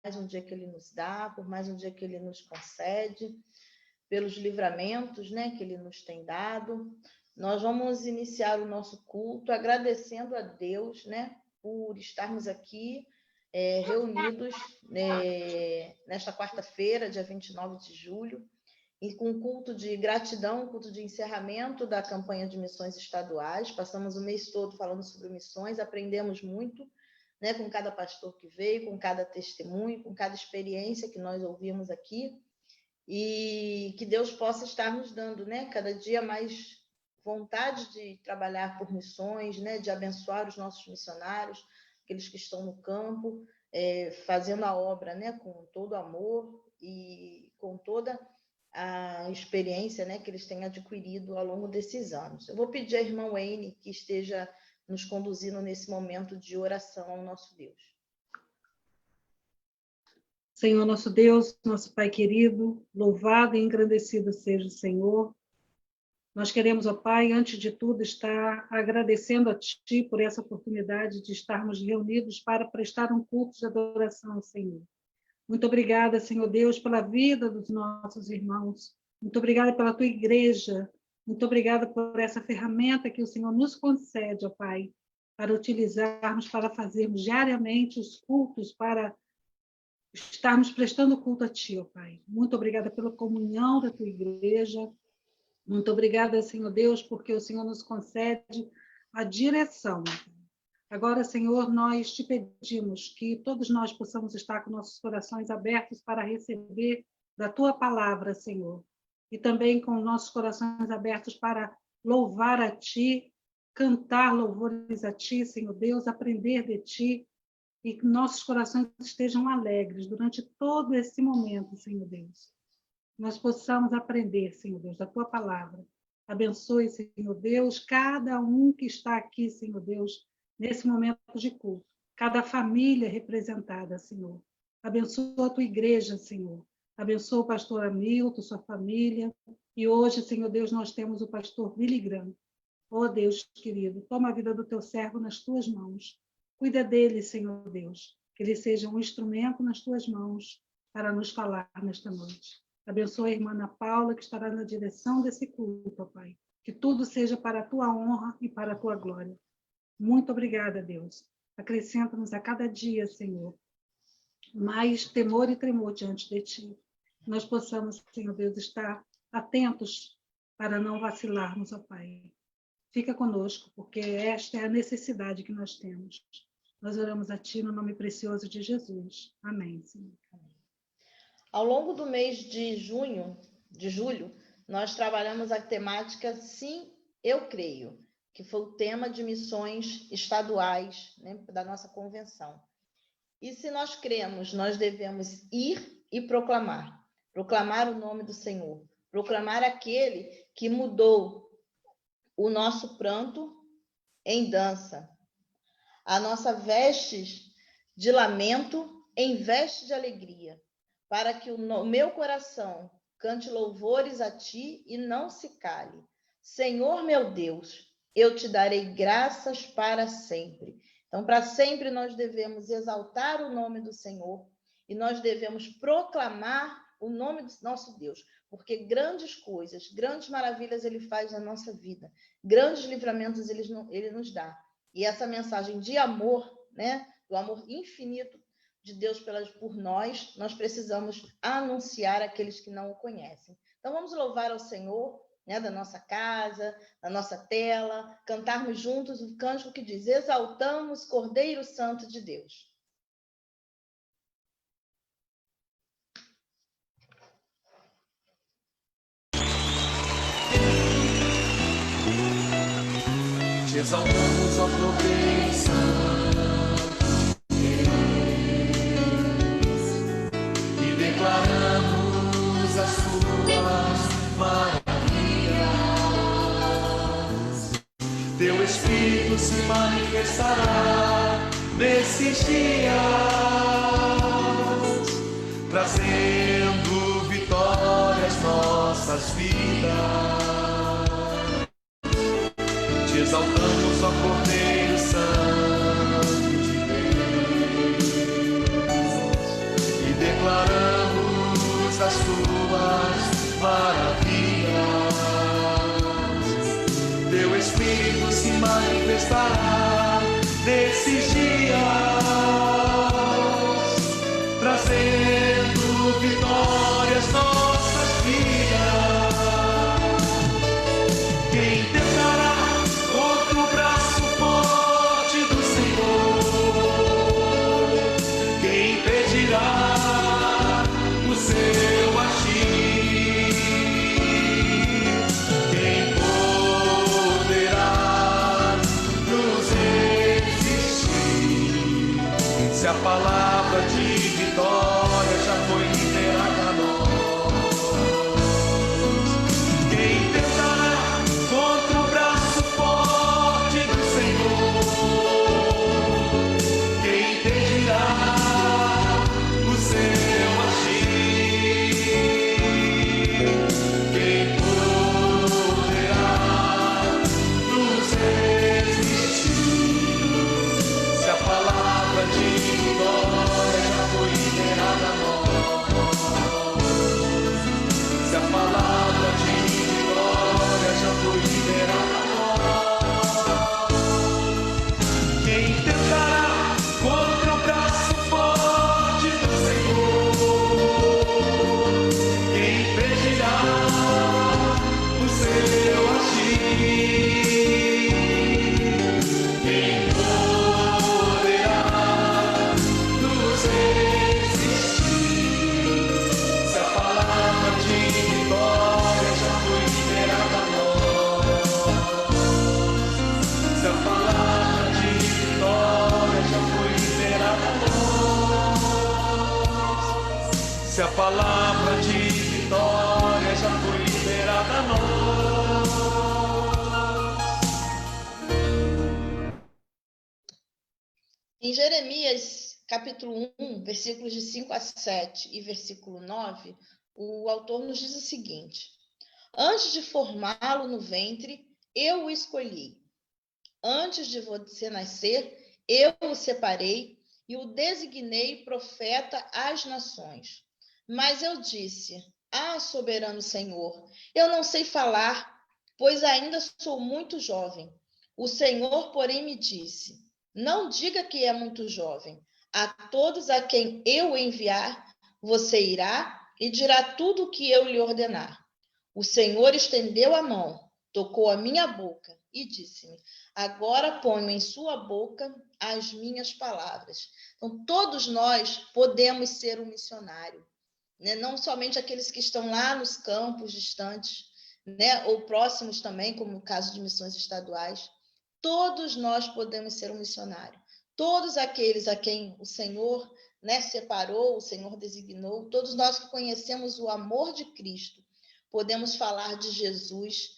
mais um dia que Ele nos dá, por mais um dia que Ele nos concede, pelos livramentos, né, que Ele nos tem dado. Nós vamos iniciar o nosso culto agradecendo a Deus, né, por estarmos aqui reunidos nesta quarta-feira, dia 29 de julho, e com um culto de gratidão, um culto de encerramento da campanha de missões estaduais. Passamos o mês todo falando sobre missões, aprendemos muito, né, com cada pastor que veio, com cada testemunho, com cada experiência que nós ouvimos aqui, e que Deus possa estar nos dando, né, cada dia mais vontade de trabalhar por missões, né, de abençoar os nossos missionários, aqueles que estão no campo, fazendo a obra, né, com todo amor e com toda a experiência, né, que eles têm adquirido ao longo desses anos. Eu vou pedir à irmã Wayne que esteja nos conduzindo nesse momento de oração ao nosso Deus. Senhor nosso Deus, nosso Pai querido, louvado e engrandecido seja o Senhor. Nós queremos, ó Pai, antes de tudo, estar agradecendo a Ti por essa oportunidade de estarmos reunidos para prestar um culto de adoração ao Senhor. Muito obrigada, Senhor Deus, pela vida dos nossos irmãos. Muito obrigada pela Tua igreja. Muito obrigada por essa ferramenta que o Senhor nos concede, ó Pai, para utilizarmos, para fazermos diariamente os cultos, para estarmos prestando culto a Ti, ó Pai. Muito obrigada pela comunhão da Tua igreja. Muito obrigada, Senhor Deus, porque o Senhor nos concede a direção. Agora, Senhor, nós te pedimos que todos nós possamos estar com nossos corações abertos para receber da Tua palavra, Senhor. E também com nossos corações abertos para louvar a Ti, cantar louvores a Ti, Senhor Deus, aprender de Ti, e que nossos corações estejam alegres durante todo esse momento, Senhor Deus. Nós possamos aprender, Senhor Deus, da Tua palavra. Abençoe, Senhor Deus, cada um que está aqui, Senhor Deus, nesse momento de culto. Cada família representada, Senhor. Abençoa a Tua igreja, Senhor. Abençoa o pastor Hamilton, sua família. E hoje, Senhor Deus, nós temos o pastor Billy Graham. Oh, Deus querido, toma a vida do Teu servo nas Tuas mãos. Cuida dele, Senhor Deus. Que ele seja um instrumento nas Tuas mãos para nos falar nesta noite. Abençoa a irmã Ana Paula, que estará na direção desse culto, ó Pai. Que tudo seja para a Tua honra e para a Tua glória. Muito obrigada, Deus. Acrescenta-nos a cada dia, Senhor, mais temor e tremor diante de Ti. Nós possamos, Senhor Deus, estar atentos para não vacilarmos, ó Pai. Fica conosco, porque esta é a necessidade que nós temos. Nós oramos a Ti no nome precioso de Jesus. Amém, Senhor. Ao longo do mês de julho, nós trabalhamos a temática Sim, Eu Creio, que foi o tema de missões estaduais, né, da nossa convenção. E se nós cremos, nós devemos ir e proclamar o nome do Senhor, proclamar aquele que mudou o nosso pranto em dança, a nossa veste de lamento em veste de alegria, para que o meu coração cante louvores a Ti e não se cale. Senhor meu Deus, eu Te darei graças para sempre. Então, para sempre nós devemos exaltar o nome do Senhor e nós devemos proclamar o nome do nosso Deus, porque grandes coisas, grandes maravilhas Ele faz na nossa vida, grandes livramentos Ele nos dá. E essa mensagem de amor, né, do amor infinito de Deus por nós precisamos anunciar àqueles que não o conhecem. Então, vamos louvar ao Senhor, né, da nossa casa, da nossa tela, cantarmos juntos o cântico que diz: exaltamos Cordeiro Santo de Deus. Te exaltamos, ó Cordeiro Santo. Declaramos as Suas maravilhas. Teu Espírito se manifestará nesses dias, trazendo vitória às nossas vidas. Te exaltamos, ó Cordeiro Santo de Deus. nesses dias, trazendo vitórias nossas vidas. Quem tentará contra o braço forte do Senhor? Quem impedirá o seu agir? Quem poderá nos resistir? Se a palavra de vitória já foi liberada a nós. Quem tentará contra o braço forte do Senhor? Quem impedirá o seu agir? Quem poderá nos resistir? Se a palavra de vitória já foi liberada a nós. Se a palavra de vitória já foi liberada a nós. Quem tentará contra o braço forte do Senhor? Quem impedirá o seu agir? Quem poderá nos resistir? Se a palavra de vitória já foi liberada a nós. Se a palavra de vitória já foi liberada a nós. Se a palavra de vitória já foi liberada a nós. Em Jeremias, capítulo 1, versículos de 5 a 7 e versículo 9, o autor nos diz o seguinte: antes de formá-lo no ventre, eu o escolhi. Antes de você nascer, eu o separei e o designei profeta às nações. Mas eu disse: ah, soberano Senhor, eu não sei falar, pois ainda sou muito jovem. O Senhor, porém, me disse: não diga que é muito jovem. A todos a quem eu enviar, você irá e dirá tudo o que eu lhe ordenar. O Senhor estendeu a mão, tocou a minha boca e disse-me: agora ponho em sua boca as minhas palavras. Então, todos nós podemos ser um missionário, né? Não somente aqueles que estão lá nos campos distantes, né? Ou próximos também, como no caso de missões estaduais. Todos nós podemos ser um missionário. Todos aqueles a quem o Senhor, né, separou, o Senhor designou, todos nós que conhecemos o amor de Cristo, podemos falar de Jesus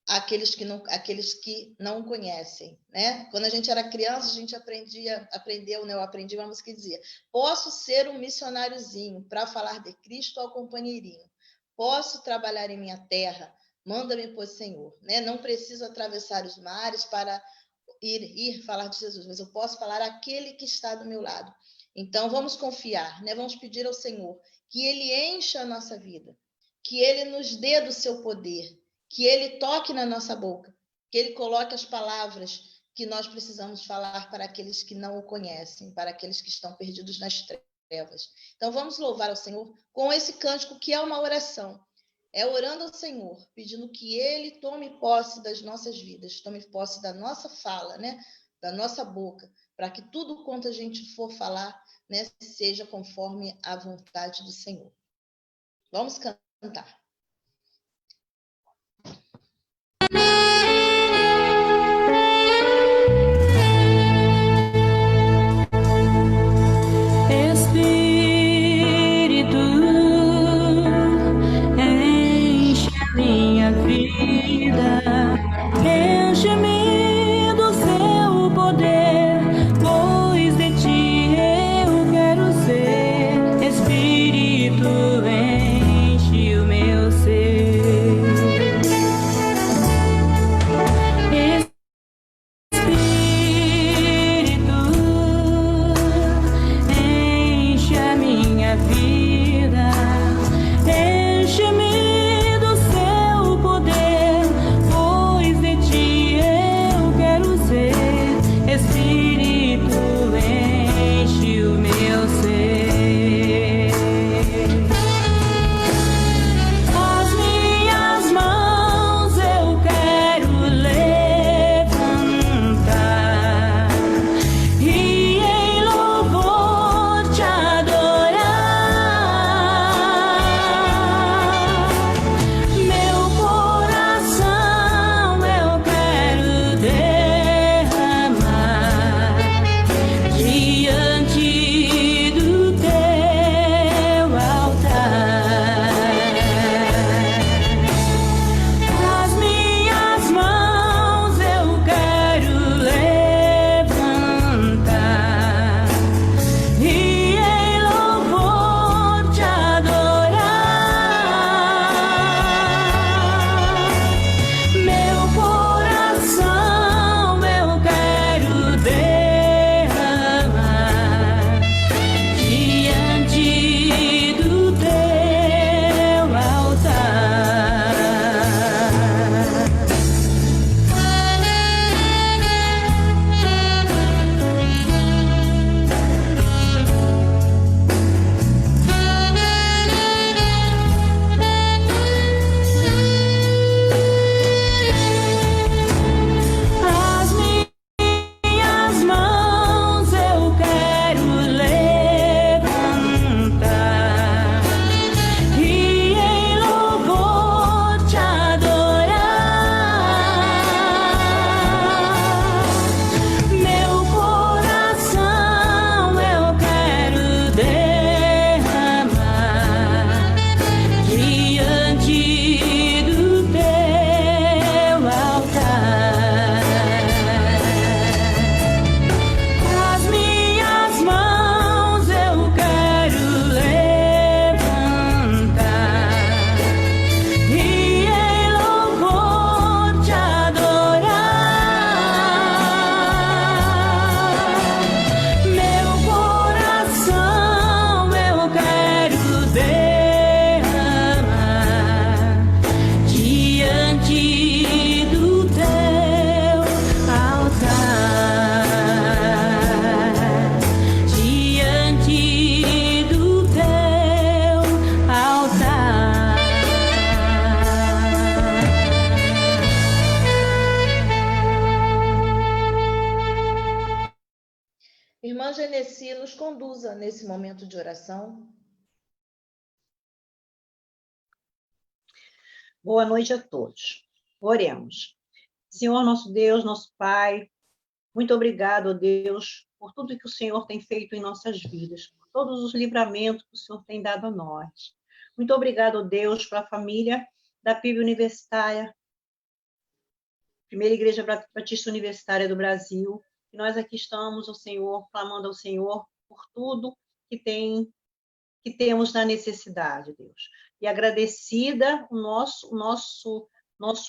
àqueles que não o conhecem, né? Quando a gente era criança, a gente aprendeu, né? Eu aprendi uma música que dizia: posso ser um missionáriozinho para falar de Cristo ao companheirinho. Posso trabalhar em minha terra, manda-me, pois, Senhor. Né? Não preciso atravessar os mares para ir falar de Jesus, mas eu posso falar àquele que está do meu lado. Então, vamos confiar, né? Vamos pedir ao Senhor que Ele encha a nossa vida, que Ele nos dê do seu poder, que Ele toque na nossa boca, que Ele coloque as palavras que nós precisamos falar para aqueles que não o conhecem, para aqueles que estão perdidos nas trevas. Então, vamos louvar ao Senhor com esse cântico que é uma oração. É orando ao Senhor, pedindo que Ele tome posse das nossas vidas, tome posse da nossa fala, né? Da nossa boca, para que tudo quanto a gente for falar, né, seja conforme a vontade do Senhor. Vamos cantar. Enche-me do seu poder, pois de ti eu quero ser. Espírito, enche o meu conduza nesse momento de oração. Boa noite a todos. Oremos. Senhor, nosso Deus, nosso Pai, muito obrigado, ó Deus, por tudo que o Senhor tem feito em nossas vidas, por todos os livramentos que o Senhor tem dado a nós. Muito obrigado, ó Deus, pela família da PIB Universitária, Primeira Igreja Batista Universitária do Brasil. E nós aqui estamos, ó Senhor, clamando ao Senhor por tudo que temos na necessidade, Deus. E agradecida, o nosso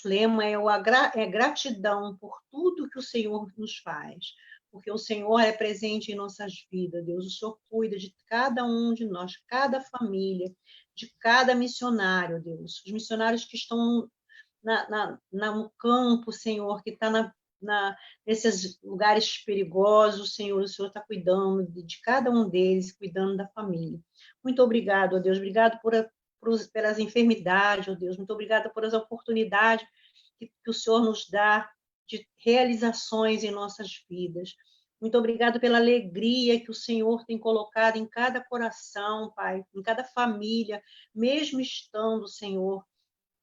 lema é gratidão por tudo que o Senhor nos faz, porque o Senhor é presente em nossas vidas, Deus. O Senhor cuida de cada um de nós, cada família, de cada missionário, Deus. Os missionários que estão no campo, Senhor, que está nesses lugares perigosos, Senhor, o Senhor está cuidando de cada um deles, cuidando da família. Muito obrigado, ó Deus. Obrigado pelas enfermidades, ó Deus. Muito obrigada por as oportunidades que o Senhor nos dá de realizações em nossas vidas. Muito obrigado pela alegria que o Senhor tem colocado em cada coração, Pai, em cada família, mesmo estando, Senhor,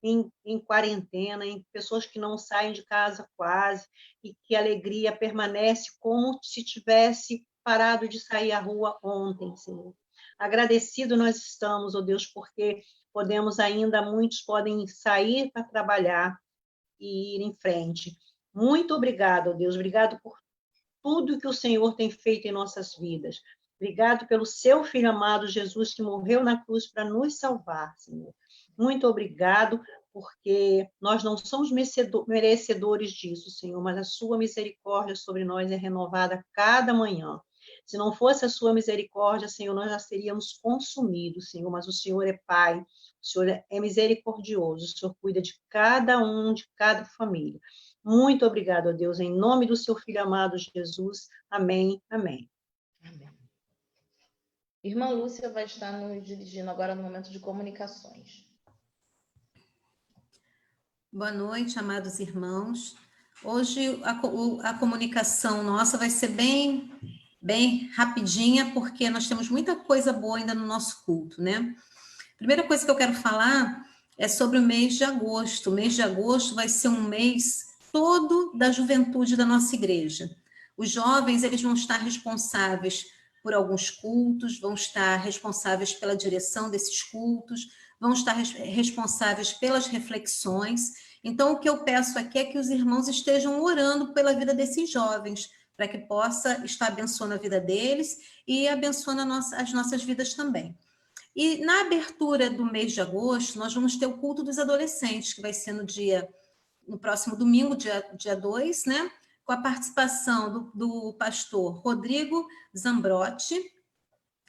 em quarentena, em pessoas que não saem de casa quase, e que a alegria permanece como se tivesse parado de sair à rua ontem, Senhor. Agradecido nós estamos, ó Deus, porque muitos podem sair para trabalhar e ir em frente. Muito obrigado, ó Deus, obrigado por tudo que o Senhor tem feito em nossas vidas. Obrigado pelo seu Filho amado, Jesus, que morreu na cruz para nos salvar, Senhor. Muito obrigado, porque nós não somos merecedores disso, Senhor, mas a sua misericórdia sobre nós é renovada a cada manhã. Se não fosse a sua misericórdia, Senhor, nós já seríamos consumidos, Senhor, mas o Senhor é Pai, o Senhor é misericordioso, o Senhor cuida de cada um, de cada família. Muito obrigado, ó Deus, em nome do seu Filho amado, Jesus. Amém, amém. Amém. Irmã Lúcia vai estar nos dirigindo agora no momento de comunicações. Boa noite, amados irmãos. Hoje a comunicação nossa vai ser bem rapidinha, porque nós temos muita coisa boa ainda no nosso culto, né? Primeira coisa que eu quero falar é sobre o mês de agosto. O mês de agosto vai ser um mês todo da juventude da nossa igreja. Os jovens, eles vão estar responsáveis por alguns cultos, vão estar responsáveis pela direção desses cultos, vão estar responsáveis pelas reflexões. Então, o que eu peço aqui é que os irmãos estejam orando pela vida desses jovens, para que possa estar abençoando a vida deles e abençoando as nossas vidas também. E na abertura do mês de agosto, nós vamos ter o culto dos adolescentes, que vai ser no próximo domingo, dia 2, né? Com a participação do pastor Rodrigo Zambrotti,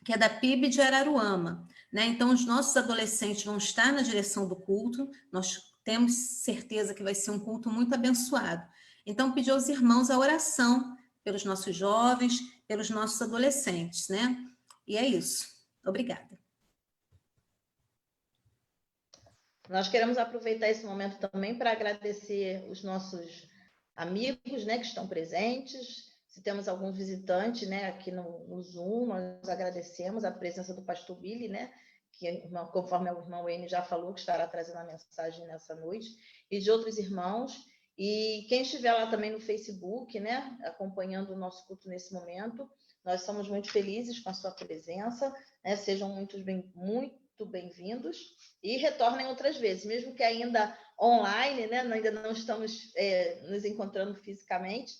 que é da PIB de Araruama, né? Então, os nossos adolescentes vão estar na direção do culto, nós temos certeza que vai ser um culto muito abençoado. Então, pedir aos irmãos a oração pelos nossos jovens, pelos nossos adolescentes, né? E é isso. Obrigada. Nós queremos aproveitar esse momento também para agradecer os nossos amigos, né, que estão presentes. Se temos algum visitante, né, aqui no Zoom, nós agradecemos a presença do pastor Billy, né, que, conforme o irmão N já falou, que estará trazendo a mensagem nessa noite, e de outros irmãos. E quem estiver lá também no Facebook, né, acompanhando o nosso culto nesse momento, nós somos muito felizes com a sua presença, né, sejam muito bem-vindos e retornem outras vezes, mesmo que ainda online, né, ainda não estamos nos encontrando fisicamente,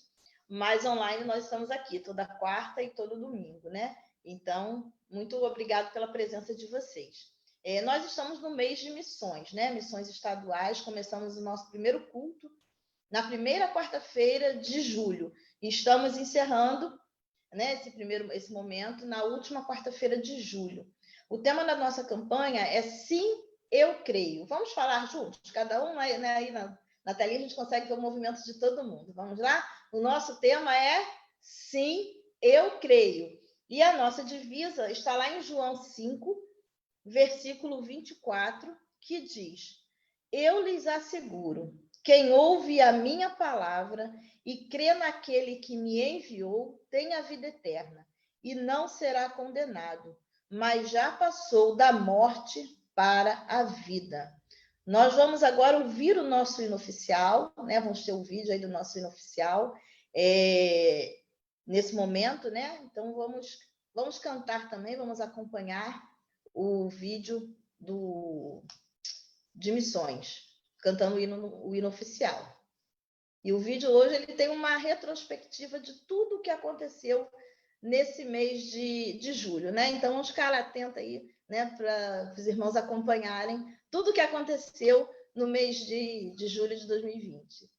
mas online nós estamos aqui toda quarta e todo domingo, né? Então, muito obrigado pela presença de vocês. Nós estamos no mês de missões, né? Missões estaduais. Começamos o nosso primeiro culto na primeira quarta-feira de julho. E estamos encerrando, né, esse momento na última quarta-feira de julho. O tema da nossa campanha é Sim, Eu Creio. Vamos falar juntos? Cada um, né, aí na telinha a gente consegue ver o movimento de todo mundo. Vamos lá? O nosso tema é Sim, Eu Creio. E a nossa divisa está lá em João 5, versículo 24, que diz: Eu lhes asseguro, quem ouve a minha palavra e crê naquele que me enviou tem a vida eterna, e não será condenado, mas já passou da morte para a vida. Nós vamos agora ouvir o nosso hino oficial, né? Vamos ter o vídeo aí do nosso hino oficial nesse momento, né? Então vamos cantar também, vamos acompanhar o vídeo de missões, cantando o hino oficial. E o vídeo hoje ele tem uma retrospectiva de tudo o que aconteceu nesse mês de julho, né? Então vamos ficar atentos aí, né, para os irmãos acompanharem tudo o que aconteceu no mês de julho de 2020.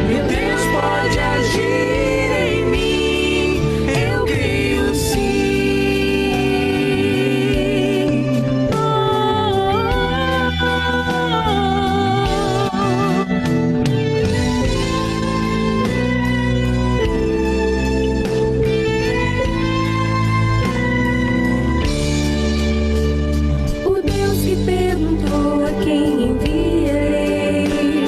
Meu Deus pode agir em mim, eu creio sim. O Deus que perguntou a quem enviarei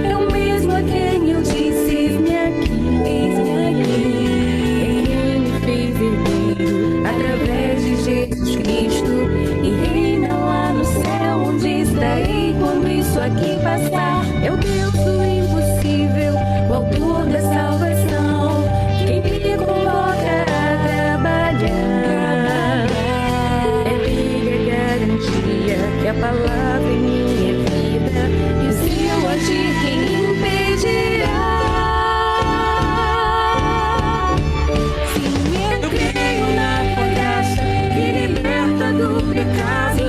é o mesmo a quem eu disse: eis-me aqui, eis-me aqui. Ele me fez herdeiro através de Jesus Cristo e reina lá no céu, onde estarei quando isso aqui passar. É o Deus do impossível, o autor da salvação, quem me coloca a trabalhar. Ele é garantia que a palavra em minha vida, e se eu agir, quem impedirá? Sim, eu creio na tua graça que liberta do pecado.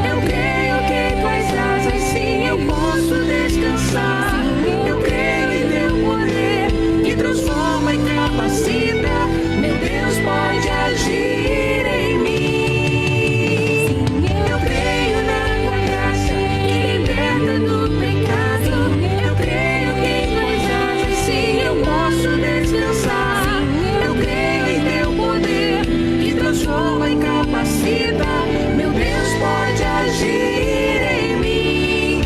Eu creio que tuas asas, sim, eu posso descansar. Eu creio em teu poder que transforma e capacita. Meu Deus pode agir em mim. Eu creio na tua graça que liberta do pecado. Eu creio que em tuas asas, sim, eu posso descansar. Eu creio em teu poder que transforma e capacita. Meu Deus pode agir em mim.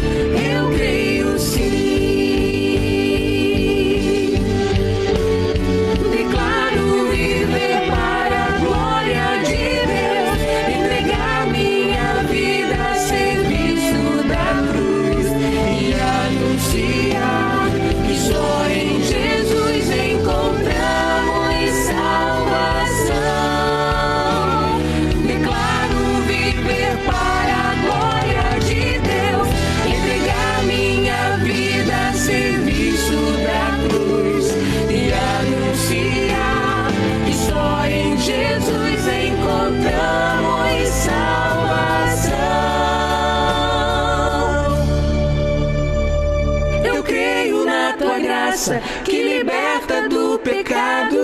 Eu creio sim. Declaro viver para a glória de Deus, entregar minha vida a serviço da cruz e anunciar que só em Jesus encontramos salvação. Declaro viver para a glória de Deus, entregar minha vida a serviço da cruz e anunciar que só em Jesus encontramos salvação. Eu creio na tua graça que liberta do pecado.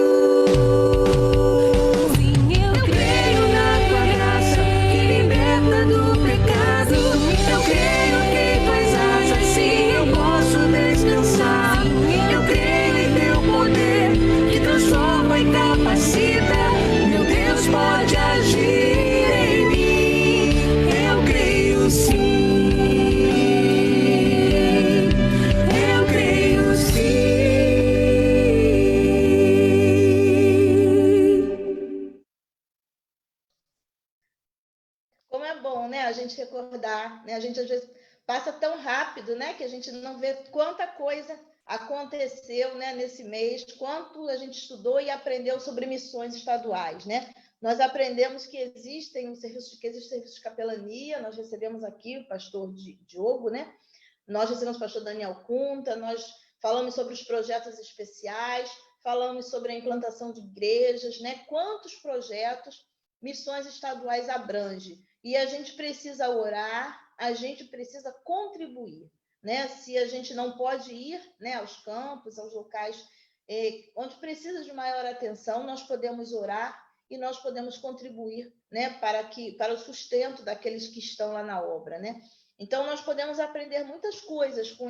é bom, né, a gente recordar, né? A gente às vezes passa tão rápido, né, que a gente não vê quanta coisa aconteceu, né, nesse mês, quanto a gente estudou e aprendeu sobre missões estaduais, né? Nós aprendemos que existe serviço de capelania, nós recebemos aqui o pastor Diogo, né? Nós recebemos o pastor Daniel Cunta, nós falamos sobre os projetos especiais, falamos sobre a implantação de igrejas, né? Quantos projetos, missões estaduais abrange? E a gente precisa orar, a gente precisa contribuir, né? Se a gente não pode ir, né, aos campos, aos locais onde precisa de maior atenção, nós podemos orar e nós podemos contribuir, né, para o sustento daqueles que estão lá na obra, né? Então, nós podemos aprender muitas coisas com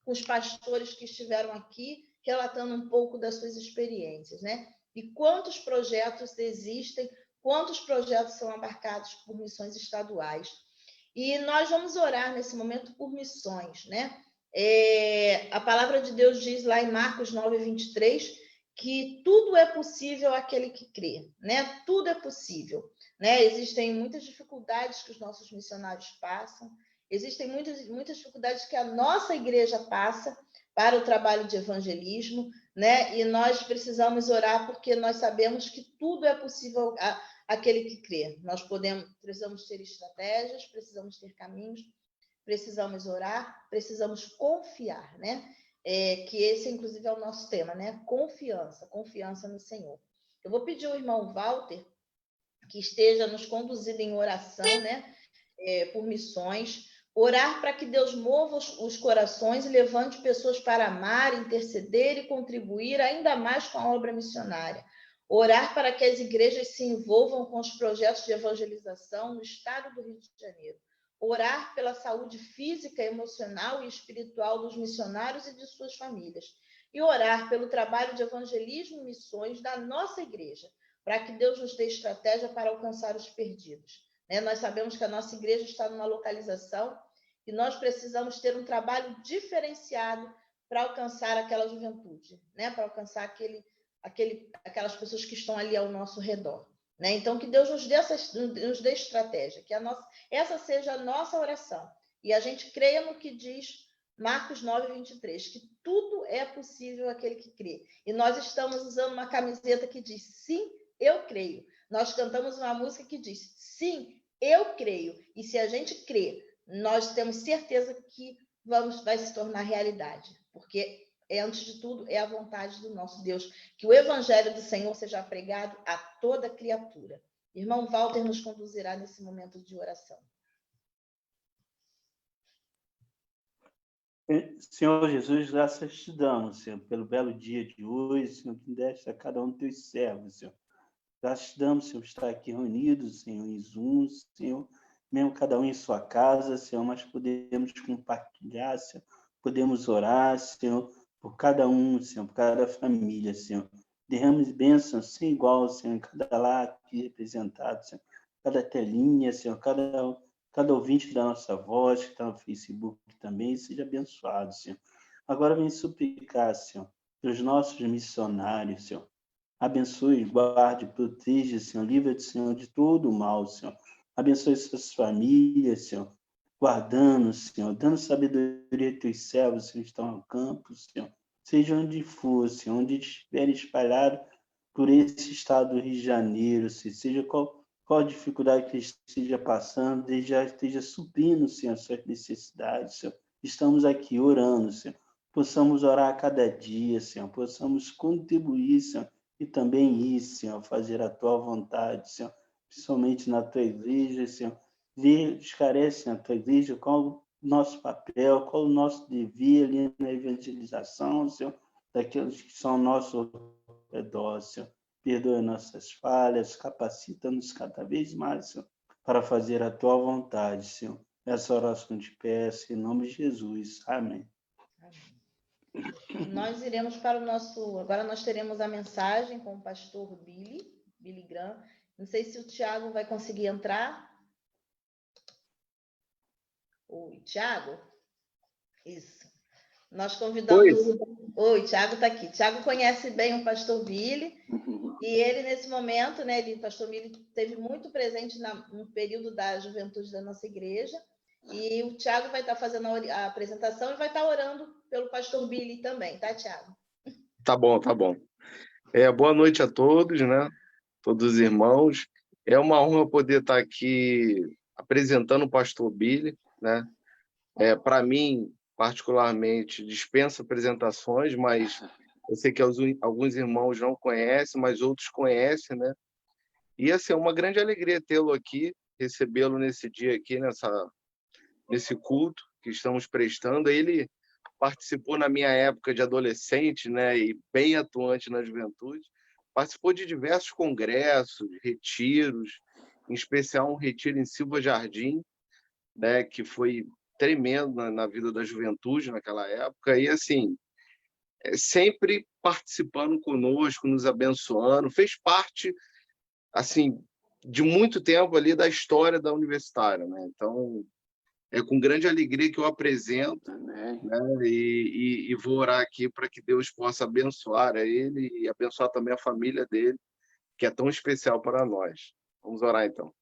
os pastores que estiveram aqui, relatando um pouco das suas experiências, né? E quantos projetos existem, quantos projetos são abarcados por missões estaduais. E nós vamos orar nesse momento por missões, né? A palavra de Deus diz lá em Marcos 9:23, que tudo é possível àquele que crê, né? Tudo é possível, né? Existem muitas dificuldades que os nossos missionários passam, existem muitas dificuldades que a nossa igreja passa para o trabalho de evangelismo, né? E nós precisamos orar porque nós sabemos que tudo é possível àquele que crê. Precisamos ter estratégias, precisamos ter caminhos, precisamos orar, precisamos confiar, né? Que esse, inclusive, é o nosso tema, né? Confiança no Senhor. Eu vou pedir ao irmão Walter que esteja nos conduzindo em oração, né? Por missões, orar para que Deus mova os corações e levante pessoas para amar, interceder e contribuir ainda mais com a obra missionária. Orar para que as igrejas se envolvam com os projetos de evangelização no estado do Rio de Janeiro. Orar pela saúde física, emocional e espiritual dos missionários e de suas famílias. E orar pelo trabalho de evangelismo e missões da nossa igreja, para que Deus nos dê estratégia para alcançar os perdidos. Nós sabemos que a nossa igreja está numa localização e nós precisamos ter um trabalho diferenciado para alcançar aquela juventude, né? Para alcançar aquelas pessoas que estão ali ao nosso redor. Né? Então, que Deus nos dê estratégia, que essa seja a nossa oração. E a gente creia no que diz Marcos 9:23, que tudo é possível àquele que crê. E nós estamos usando uma camiseta que diz, sim, eu creio. Nós cantamos uma música que diz, sim, eu creio. E se a gente crê, nós temos certeza que vai se tornar realidade. Porque, antes de tudo, é a vontade do nosso Deus. Que o evangelho do Senhor seja pregado a toda criatura. Irmão Walter nos conduzirá nesse momento de oração. Senhor Jesus, graças te damos, Senhor, pelo belo dia de hoje, Senhor, que deste a cada um dos teus servos, Senhor. Graças te damos, Senhor, por estar aqui reunidos, Senhor, em Zoom, Senhor, mesmo cada um em sua casa, Senhor, mas podemos compartilhar, Senhor, podemos orar, Senhor, por cada um, Senhor, por cada família, Senhor. Derrame bênçãos sem igual, Senhor, em cada lar aqui representado, Senhor, cada telinha, Senhor, cada ouvinte da nossa voz, que está no Facebook também, seja abençoado, Senhor. Agora vem suplicar, Senhor, pelos nossos missionários, Senhor. Abençoe, guarde, proteja, Senhor, livre, Senhor, de todo o mal, Senhor. Abençoe suas famílias, Senhor, guardando, Senhor, dando sabedoria a teus servos, Senhor, que estão no campo, Senhor. Seja onde for, Senhor, onde estiver espalhado por esse estado do Rio de Janeiro, Senhor, seja qual a dificuldade que esteja passando, esteja suprindo, Senhor, as suas necessidades, Senhor. Estamos aqui orando, Senhor. Possamos orar a cada dia, Senhor. Possamos contribuir, Senhor, e também ir, Senhor, fazer a tua vontade, Senhor, principalmente na tua igreja, Senhor. Esclarece na tua igreja qual o nosso papel, qual o nosso dever ali na evangelização, Senhor, daqueles que são ao nosso redor, Senhor. Perdoa nossas falhas, capacita-nos cada vez mais, Senhor, para fazer a tua vontade, Senhor. Essa oração te peço, em nome de Jesus. Amém. Nós iremos para o nosso... Agora nós teremos a mensagem com o pastor Billy Graham. Não sei se o Tiago vai conseguir entrar. Oi, Tiago? Isso. Nós convidamos. Oi, Tiago está aqui. Tiago conhece bem o pastor Billy, e ele, nesse momento, né, o pastor Billy esteve muito presente no período da juventude da nossa igreja, e o Tiago vai estar fazendo a apresentação e vai estar orando pelo pastor Billy também, tá, Tiago? Tá bom, tá bom. Boa noite a todos, né? Todos os irmãos. É uma honra poder estar aqui apresentando o pastor Billy, né? Para mim, particularmente, dispensa apresentações, mas eu sei que alguns irmãos não conhecem, mas outros conhecem, né? E assim, é uma grande alegria tê-lo aqui, recebê-lo nesse dia aqui, nesse culto que estamos prestando. Ele participou na minha época de adolescente, né, e bem atuante na juventude. Participou de diversos congressos, retiros, em especial um retiro em Silva Jardim, né, que foi tremendo na vida da juventude naquela época. E assim, sempre participando conosco, nos abençoando, fez parte assim de muito tempo ali da história da universitária, né? Então, é com grande alegria que eu apresento, né? E vou orar aqui para que Deus possa abençoar a ele e abençoar também a família dele, que é tão especial para nós. Vamos orar, então.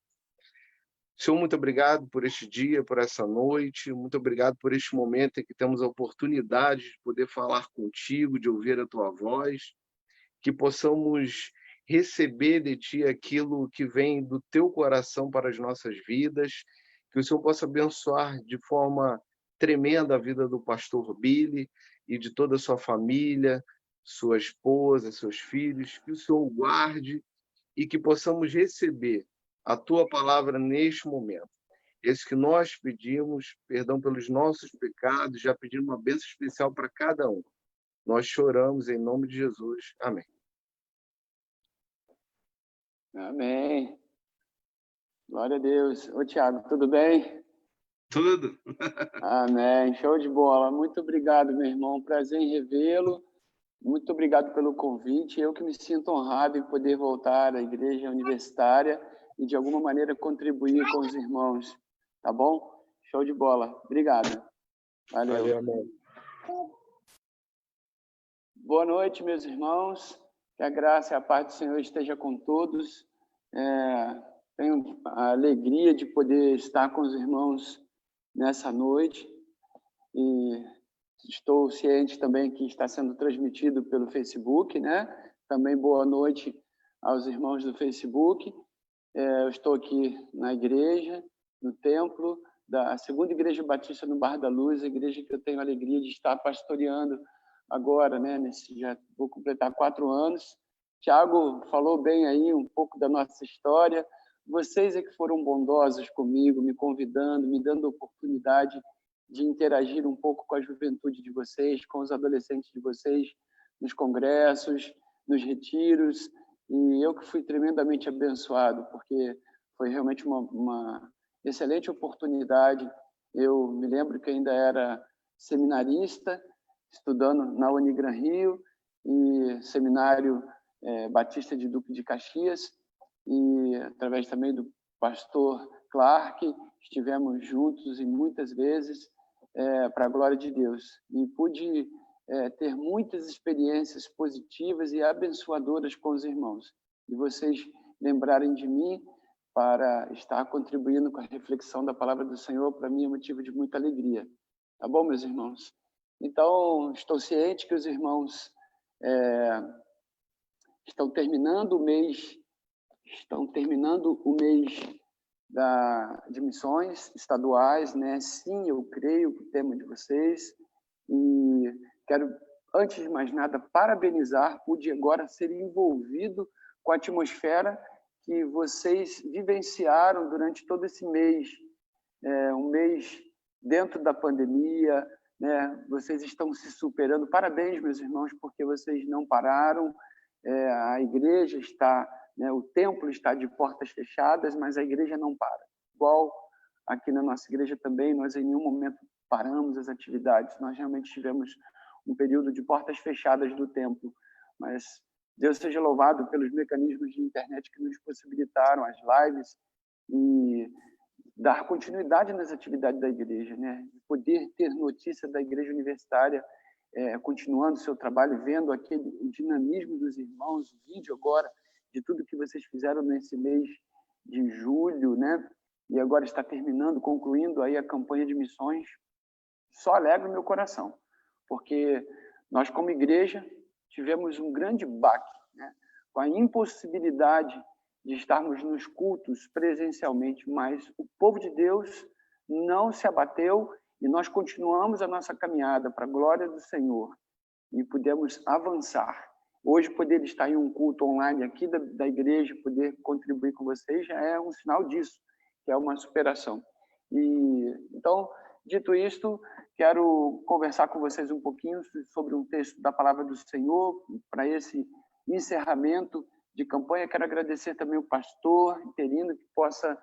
Senhor, muito obrigado por este dia, por essa noite, muito obrigado por este momento em que temos a oportunidade de poder falar contigo, de ouvir a tua voz, que possamos receber de ti aquilo que vem do teu coração para as nossas vidas, que o Senhor possa abençoar de forma tremenda a vida do pastor Billy e de toda a sua família, sua esposa, seus filhos, que o Senhor o guarde e que possamos receber a tua palavra neste momento. Esse que nós pedimos, perdão pelos nossos pecados, já pedindo uma bênção especial para cada um. Nós choramos em nome de Jesus. Amém. Amém. Glória a Deus. Ô, Tiago, tudo bem? Tudo. Amém. Show de bola. Muito obrigado, meu irmão. Prazer em revê-lo. Muito obrigado pelo convite. Eu que me sinto honrado em poder voltar à igreja universitária e, de alguma maneira, contribuir com os irmãos. Tá bom? Show de bola. Obrigado. Valeu. Valeu, amém. Boa noite, meus irmãos. Que a graça e a paz do Senhor esteja com todos. Tenho a alegria de poder estar com os irmãos nessa noite e estou ciente também que está sendo transmitido pelo Facebook, né? Também boa noite aos irmãos do Facebook. Eu estou aqui na igreja, no templo da Segunda Igreja Batista no Bar da Luz, a igreja que eu tenho a alegria de estar pastoreando agora, né? Já vou completar 4 anos. Tiago falou bem aí um pouco da nossa história. Vocês é que foram bondosos comigo, me convidando, me dando a oportunidade de interagir um pouco com a juventude de vocês, com os adolescentes de vocês, nos congressos, nos retiros. E eu que fui tremendamente abençoado, porque foi realmente uma excelente oportunidade. Eu me lembro que ainda era seminarista, estudando na Unigran Rio e seminário Batista de Duque de Caxias, e através também do pastor Clark, estivemos juntos e muitas vezes para a glória de Deus. E pude ter muitas experiências positivas e abençoadoras com os irmãos. E vocês lembrarem de mim para estar contribuindo com a reflexão da palavra do Senhor, para mim é motivo de muita alegria. Tá bom, meus irmãos? Então, estou ciente que os irmãos estão terminando o mês de missões estaduais, né? Sim, eu creio que o tema de vocês, e quero, antes de mais nada, parabenizar, pude agora ser envolvido com a atmosfera que vocês vivenciaram durante todo esse mês, um mês dentro da pandemia, né? Vocês estão se superando. Parabéns, meus irmãos, porque vocês não pararam. A igreja está, né, o templo está de portas fechadas, mas a igreja não para. Igual aqui na nossa igreja também, nós em nenhum momento paramos as atividades. Nós realmente tivemos um período de portas fechadas do templo, mas Deus seja louvado pelos mecanismos de internet que nos possibilitaram as lives e dar continuidade nas atividades da igreja, né? Poder ter notícia da igreja universitária continuando seu trabalho, vendo aquele dinamismo dos irmãos, o vídeo agora de tudo que vocês fizeram nesse mês de julho, né? E agora está terminando, concluindo aí a campanha de missões. Só alegra o meu coração, porque nós, como igreja, tivemos um grande baque, né? Com a impossibilidade de estarmos nos cultos presencialmente, mas o povo de Deus não se abateu e nós continuamos a nossa caminhada para a glória do Senhor e pudemos avançar. Hoje, poder estar em um culto online aqui da igreja, poder contribuir com vocês, já é um sinal disso, que é uma superação. Então, dito isto, quero conversar com vocês um pouquinho sobre um texto da Palavra do Senhor, para esse encerramento de campanha. Quero agradecer também o pastor interino, que possa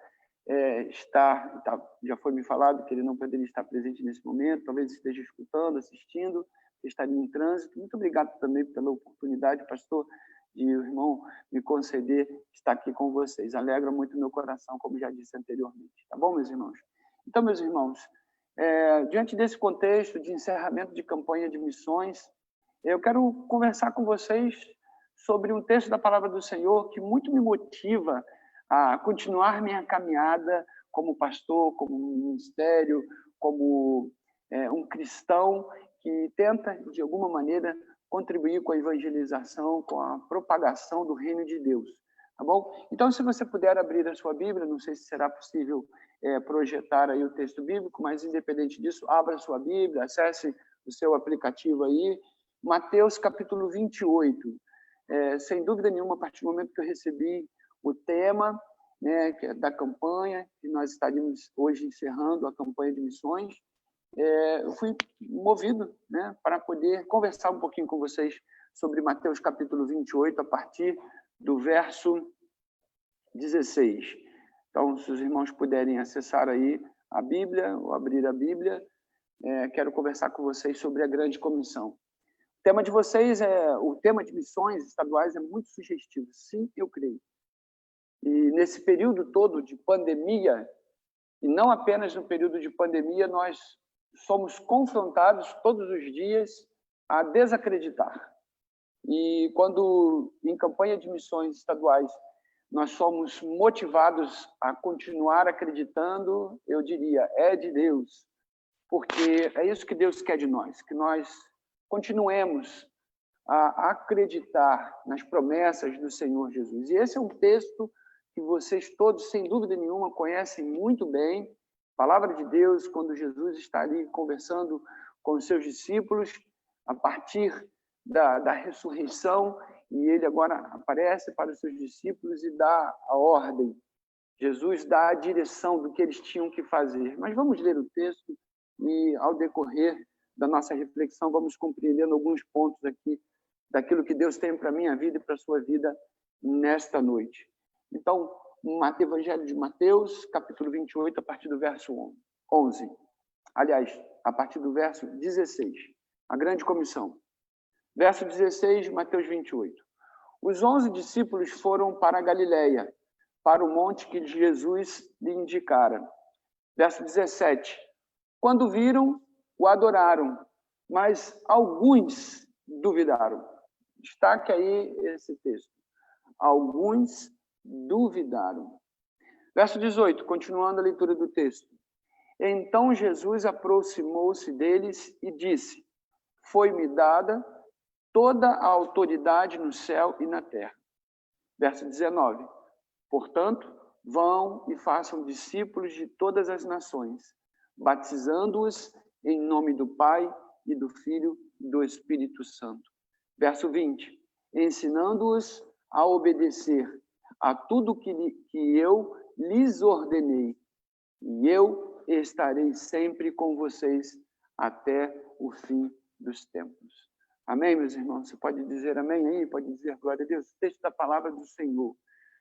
estar, já foi me falado que ele não poderia estar presente nesse momento, talvez esteja escutando, assistindo, estaria em trânsito. Muito obrigado também pela oportunidade, pastor, de o irmão me conceder estar aqui com vocês. Alegra muito meu coração, como já disse anteriormente. Tá bom, meus irmãos? Então, meus irmãos, diante desse contexto de encerramento de campanha de missões, eu quero conversar com vocês sobre um texto da Palavra do Senhor que muito me motiva a continuar minha caminhada como pastor, como ministério, como um cristão que tenta, de alguma maneira, contribuir com a evangelização, com a propagação do reino de Deus. Tá bom? Então, se você puder abrir a sua Bíblia, não sei se será possível projetar aí o texto bíblico, mas, independente disso, abra a sua Bíblia, acesse o seu aplicativo aí, Mateus capítulo 28. Sem dúvida nenhuma, a partir do momento que eu recebi o tema, né, que é da campanha, que nós estaríamos hoje encerrando a campanha de missões, eu fui movido, né, para poder conversar um pouquinho com vocês sobre Mateus capítulo 28, a partir do verso 16. Então, se os irmãos puderem acessar aí a Bíblia, ou abrir a Bíblia, quero conversar com vocês sobre a grande comissão. O tema de vocês o tema de missões estaduais é muito sugestivo. Sim, eu creio. E nesse período todo de pandemia, e não apenas no período de pandemia, nós somos confrontados todos os dias a desacreditar. E quando, em campanha de missões estaduais, nós somos motivados a continuar acreditando, eu diria, é de Deus, porque é isso que Deus quer de nós, que nós continuemos a acreditar nas promessas do Senhor Jesus. E esse é um texto que vocês todos, sem dúvida nenhuma, conhecem muito bem. Palavra de Deus, quando Jesus está ali conversando com os seus discípulos, a partir da ressurreição, e ele agora aparece para os seus discípulos e dá a ordem. Jesus dá a direção do que eles tinham que fazer. Mas vamos ler o texto e, ao decorrer da nossa reflexão, vamos compreendendo alguns pontos aqui daquilo que Deus tem para a minha vida e para a sua vida nesta noite. Então, Evangelho de Mateus, capítulo 28, a partir do verso 11. Aliás, a partir do verso 16. A grande comissão. Verso 16, Mateus 28. Os 11 discípulos foram para a Galileia, para o monte que Jesus lhe indicara. Verso 17. Quando viram, o adoraram, mas alguns duvidaram. Destaque aí esse texto. Alguns duvidaram. Verso 18, continuando a leitura do texto. Então Jesus aproximou-se deles e disse: foi-me dada toda a autoridade no céu e na terra. Verso 19. Portanto, vão e façam discípulos de todas as nações, batizando-os em nome do Pai e do Filho e do Espírito Santo. Verso 20. Ensinando-os a obedecer a tudo que eu lhes ordenei, e eu estarei sempre com vocês até o fim dos tempos. Amém, meus irmãos? Você pode dizer amém aí? Pode dizer glória a Deus? O texto da palavra do Senhor.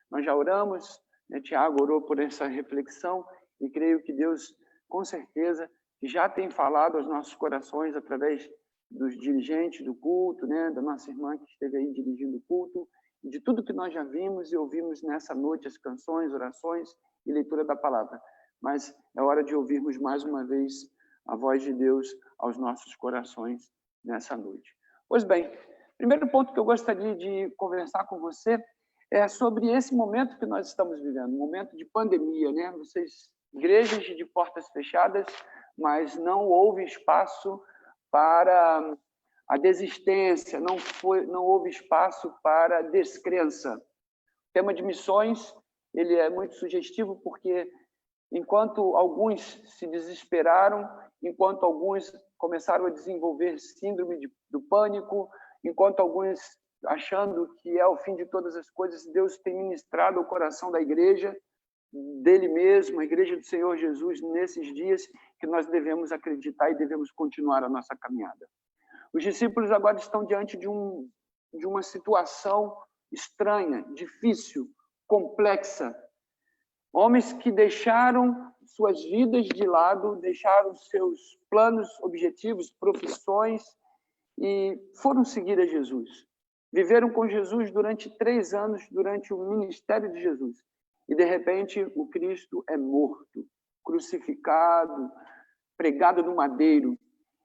Nós já oramos, né? Tiago orou por essa reflexão, e creio que Deus, com certeza, já tem falado aos nossos corações através dos dirigentes do culto, né? Da nossa irmã que esteve aí dirigindo o culto, e de tudo que nós já vimos e ouvimos nessa noite, as canções, orações e leitura da palavra. mas é hora de ouvirmos mais uma vez a voz de Deus aos nossos corações nessa noite. Pois bem, primeiro ponto que eu gostaria de conversar com você é sobre esse momento que nós estamos vivendo, um momento de pandemia, né? Vocês, igrejas de portas fechadas, mas não houve espaço para a desistência, não houve espaço para a descrença. O tema de missões, ele é muito sugestivo porque enquanto alguns se desesperaram, enquanto alguns começaram a desenvolver síndrome do pânico, enquanto alguns achando que é o fim de todas as coisas, Deus tem ministrado o coração da igreja, dele mesmo, a igreja do Senhor Jesus, nesses dias que nós devemos acreditar e devemos continuar a nossa caminhada. Os discípulos agora estão diante de uma situação estranha, difícil, complexa. Homens que deixaram suas vidas de lado, deixaram seus planos, objetivos, profissões e foram seguir a Jesus. Viveram com Jesus durante 3 anos, durante o ministério de Jesus. E, de repente, o Cristo é morto, crucificado, pregado no madeiro.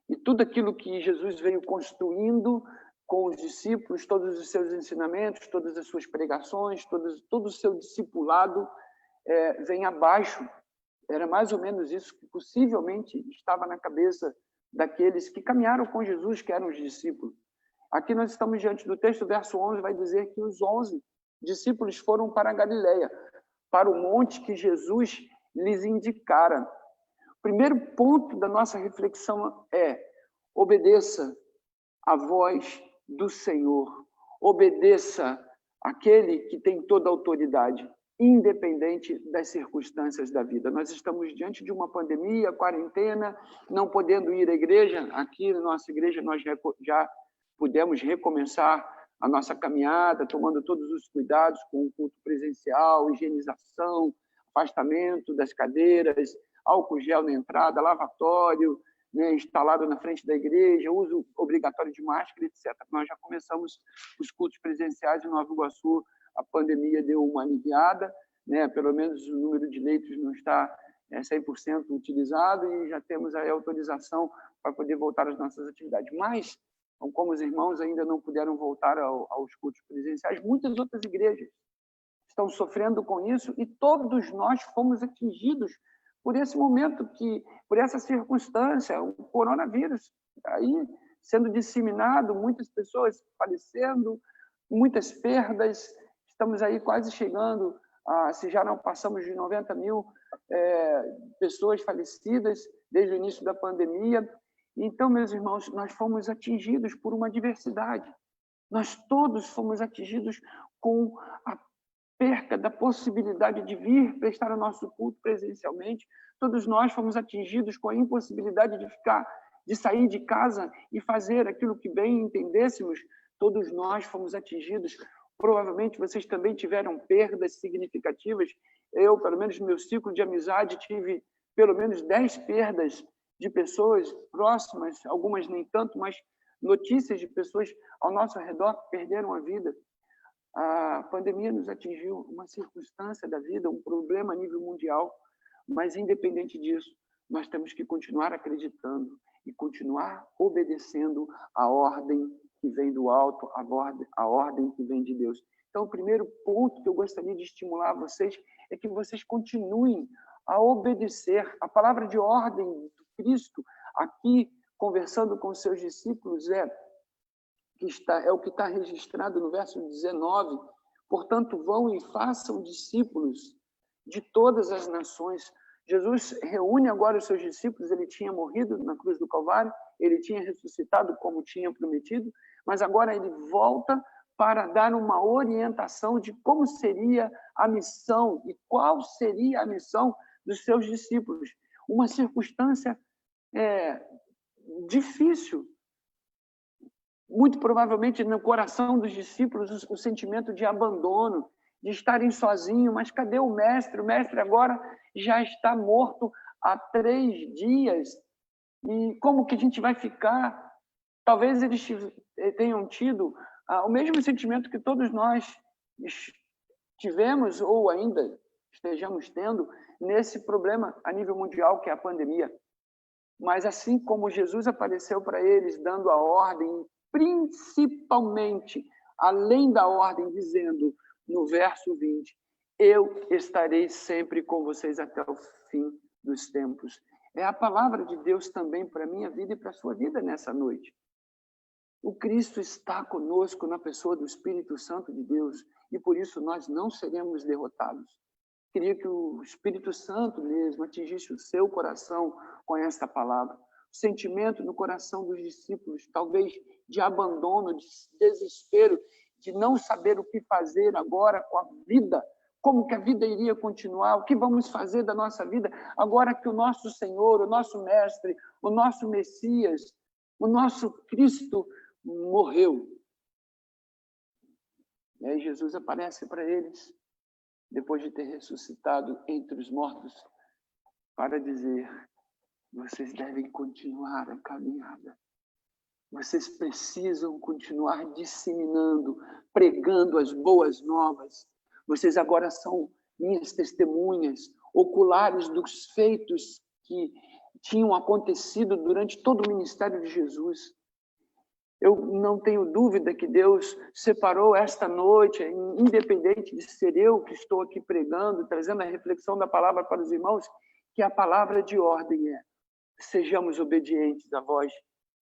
E tudo aquilo que Jesus veio construindo com os discípulos, todos os seus ensinamentos, todas as suas pregações, todo o seu discipulado, vem abaixo. Era mais ou menos isso que possivelmente estava na cabeça daqueles que caminharam com Jesus, que eram os discípulos. Aqui nós estamos diante do texto, verso 11, vai dizer que os 11 discípulos foram para a Galileia, para o monte que Jesus lhes indicara. O primeiro ponto da nossa reflexão é: obedeça a voz do Senhor, obedeça àquele que tem toda a autoridade, independente das circunstâncias da vida. Nós estamos diante de uma pandemia, quarentena, não podendo ir à igreja. Aqui na nossa igreja nós já pudemos recomeçar a nossa caminhada, tomando todos os cuidados com o culto presencial, higienização, afastamento das cadeiras, álcool gel na entrada, lavatório, né, instalado na frente da igreja, uso obrigatório de máscara, etc. Nós já começamos os cultos presenciais em Nova Iguaçu, a pandemia deu uma aliviada, né, pelo menos o número de leitos não está 100% utilizado e já temos aí a autorização para poder voltar às nossas atividades. Mas, como os irmãos ainda não puderam voltar aos cultos presenciais, muitas outras igrejas estão sofrendo com isso e todos nós fomos atingidos por esse momento, por essa circunstância, o coronavírus aí sendo disseminado, muitas pessoas falecendo, muitas perdas. Estamos aí quase chegando, se já não passamos de 90 mil pessoas falecidas desde o início da pandemia. Então, meus irmãos, nós fomos atingidos por uma adversidade. Nós todos fomos atingidos com a perca da possibilidade de vir prestar o nosso culto presencialmente. Todos nós fomos atingidos com a impossibilidade de sair de casa e fazer aquilo que bem entendêssemos. Todos nós fomos atingidos. Provavelmente vocês também tiveram perdas significativas. Eu, pelo menos no meu ciclo de amizade, tive pelo menos 10 perdas de pessoas próximas, algumas nem tanto, mas notícias de pessoas ao nosso redor que perderam a vida. A pandemia nos atingiu, uma circunstância da vida, um problema a nível mundial, mas independente disso, nós temos que continuar acreditando e continuar obedecendo a ordem que vem do alto, a ordem que vem de Deus. Então, o primeiro ponto que eu gostaria de estimular vocês é que vocês continuem a obedecer. A palavra de ordem do Cristo, aqui, conversando com os seus discípulos, é o que está registrado no verso 19. Portanto, vão e façam discípulos de todas as nações. Jesus reúne agora os seus discípulos. Ele tinha morrido na cruz do Calvário, ele tinha ressuscitado como tinha prometido, mas agora ele volta para dar uma orientação de como seria a missão e qual seria a missão dos seus discípulos. Uma circunstância difícil. Muito provavelmente no coração dos discípulos o sentimento de abandono, de estarem sozinhos. Mas cadê o mestre? O mestre agora já está morto há 3 dias. E como que a gente vai ficar? Talvez eles tenham tido o mesmo sentimento que todos nós tivemos ou ainda estejamos tendo nesse problema a nível mundial, que é a pandemia. Mas assim como Jesus apareceu para eles, dando a ordem, principalmente, além da ordem, dizendo no verso 20, eu estarei sempre com vocês até o fim dos tempos. É a palavra de Deus também para a minha vida e para a sua vida nessa noite. O Cristo está conosco na pessoa do Espírito Santo de Deus e por isso nós não seremos derrotados. Queria que o Espírito Santo mesmo atingisse o seu coração com esta palavra. O sentimento no coração dos discípulos, talvez de abandono, de desespero, de não saber o que fazer agora com a vida, como que a vida iria continuar, o que vamos fazer da nossa vida agora que o nosso Senhor, o nosso Mestre, o nosso Messias, o nosso Cristo morreu. E aí Jesus aparece para eles, depois de ter ressuscitado entre os mortos, para dizer: vocês devem continuar a caminhada. Vocês precisam continuar disseminando, pregando as boas novas. Vocês agora são minhas testemunhas oculares dos feitos que tinham acontecido durante todo o ministério de Jesus. Eu não tenho dúvida que Deus separou esta noite, independente de ser eu que estou aqui pregando, trazendo a reflexão da palavra para os irmãos, que a palavra de ordem é: sejamos obedientes à voz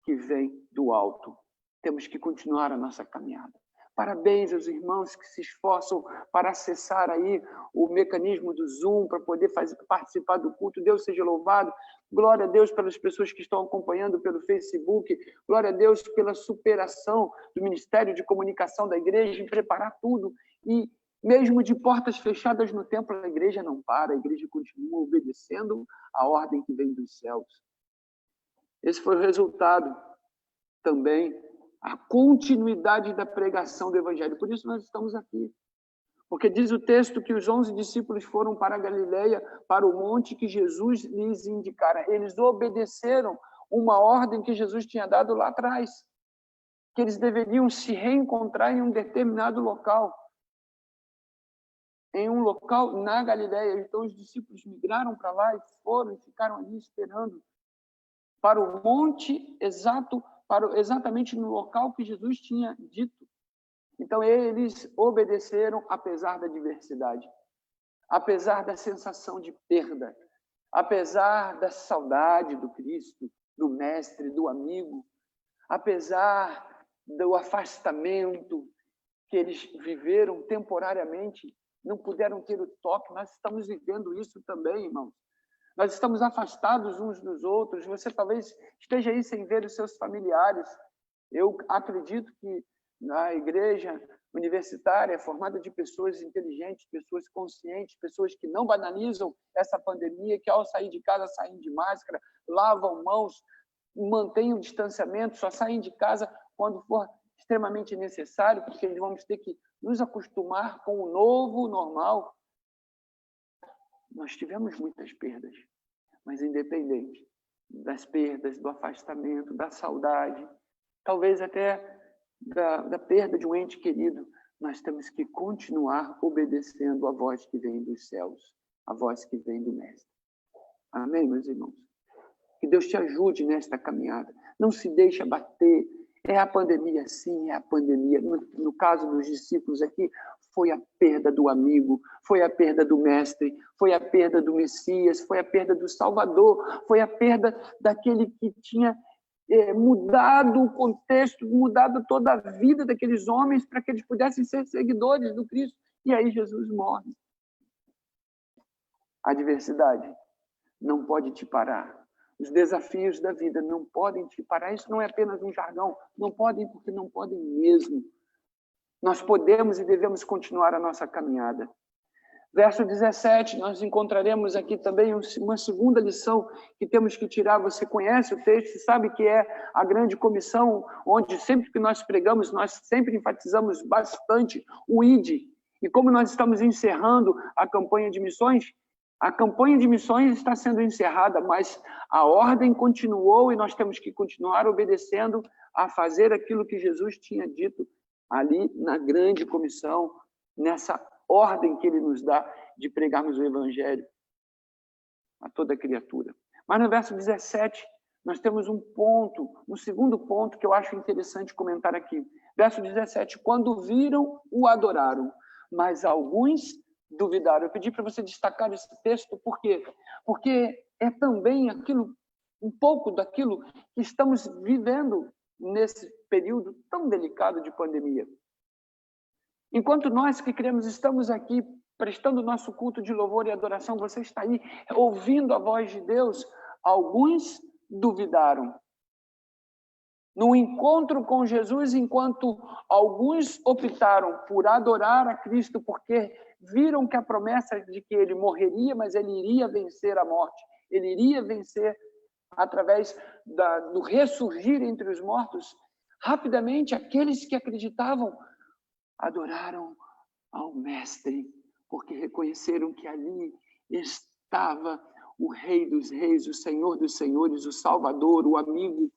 que vem do alto. Temos que continuar a nossa caminhada. Parabéns aos irmãos que se esforçam para acessar aí o mecanismo do Zoom, para poder participar do culto. Deus seja louvado. Glória a Deus pelas pessoas que estão acompanhando pelo Facebook. Glória a Deus pela superação do Ministério de Comunicação da igreja em preparar tudo. E mesmo de portas fechadas no templo, a igreja não para, a igreja continua obedecendo a ordem que vem dos céus. Esse foi o resultado também, a continuidade da pregação do Evangelho. Por isso nós estamos aqui. Porque diz o texto que os 11 discípulos foram para a Galileia, para o monte que Jesus lhes indicara. Eles obedeceram uma ordem que Jesus tinha dado lá atrás, que eles deveriam se reencontrar em um determinado local. Em um local na Galileia. Então os discípulos migraram para lá e foram e ficaram ali esperando para o monte exato, exatamente no local que Jesus tinha dito. Então, eles obedeceram apesar da adversidade, apesar da sensação de perda, apesar da saudade do Cristo, do Mestre, do amigo, apesar do afastamento que eles viveram temporariamente, não puderam ter o toque. Nós estamos vivendo isso também, irmãos. Nós estamos afastados uns dos outros. Você talvez esteja aí sem ver os seus familiares. Eu acredito que a igreja universitária é formada de pessoas inteligentes, pessoas conscientes, pessoas que não banalizam essa pandemia, que ao sair de casa saem de máscara, lavam mãos, mantêm o distanciamento, só saem de casa quando for extremamente necessário, porque vamos ter que nos acostumar com o novo normal. Nós tivemos muitas perdas, mas independente das perdas, do afastamento, da saudade, talvez até da perda de um ente querido, nós temos que continuar obedecendo a voz que vem dos céus, a voz que vem do Mestre. Amém, meus irmãos? Que Deus te ajude nesta caminhada. Não se deixe abater. É a pandemia, sim, é a pandemia. No caso dos discípulos aqui, foi a perda do amigo, foi a perda do Mestre, foi a perda do Messias, foi a perda do Salvador, foi a perda daquele que tinha mudado o contexto, mudado toda a vida daqueles homens para que eles pudessem ser seguidores do Cristo. E aí Jesus morre. A adversidade não pode te parar. Os desafios da vida não podem te parar. Isso não é apenas um jargão. Não podem, porque não podem mesmo. Nós podemos e devemos continuar a nossa caminhada. Verso 17, nós encontraremos aqui também uma segunda lição que temos que tirar. Você conhece o texto, sabe que é a grande comissão, onde sempre que nós pregamos, nós sempre enfatizamos bastante o ID. E como nós estamos encerrando a campanha de missões está sendo encerrada, mas a ordem continuou e nós temos que continuar obedecendo a fazer aquilo que Jesus tinha dito ali na grande comissão, nessa ordem que ele nos dá. de pregarmos o evangelho a toda criatura. Mas no verso 17, nós temos um segundo ponto que eu acho interessante comentar aqui. Verso 17, quando viram, o adoraram, mas alguns duvidaram. Eu pedi para você destacar esse texto, por quê? Porque é também um pouco daquilo que estamos vivendo nesse período tão delicado de pandemia. Enquanto nós que cremos estamos aqui prestando nosso culto de louvor e adoração, você está aí ouvindo a voz de Deus, alguns duvidaram. No encontro com Jesus, enquanto alguns optaram por adorar a Cristo porque viram que a promessa de que ele morreria, mas ele iria vencer a morte, ele iria vencer através do ressurgir entre os mortos, rapidamente aqueles que acreditavam adoraram ao Mestre, porque reconheceram que ali estava o Rei dos Reis, o Senhor dos Senhores, o Salvador, o amigo,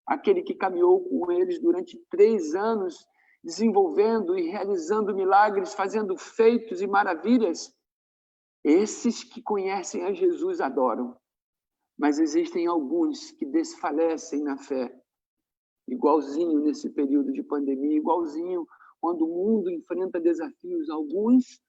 aquele que caminhou com eles durante 3 anos, desenvolvendo e realizando milagres, fazendo feitos e maravilhas. Esses que conhecem a Jesus adoram, mas existem alguns que desfalecem na fé, igualzinho nesse período de pandemia, igualzinho quando o mundo enfrenta desafios, alguns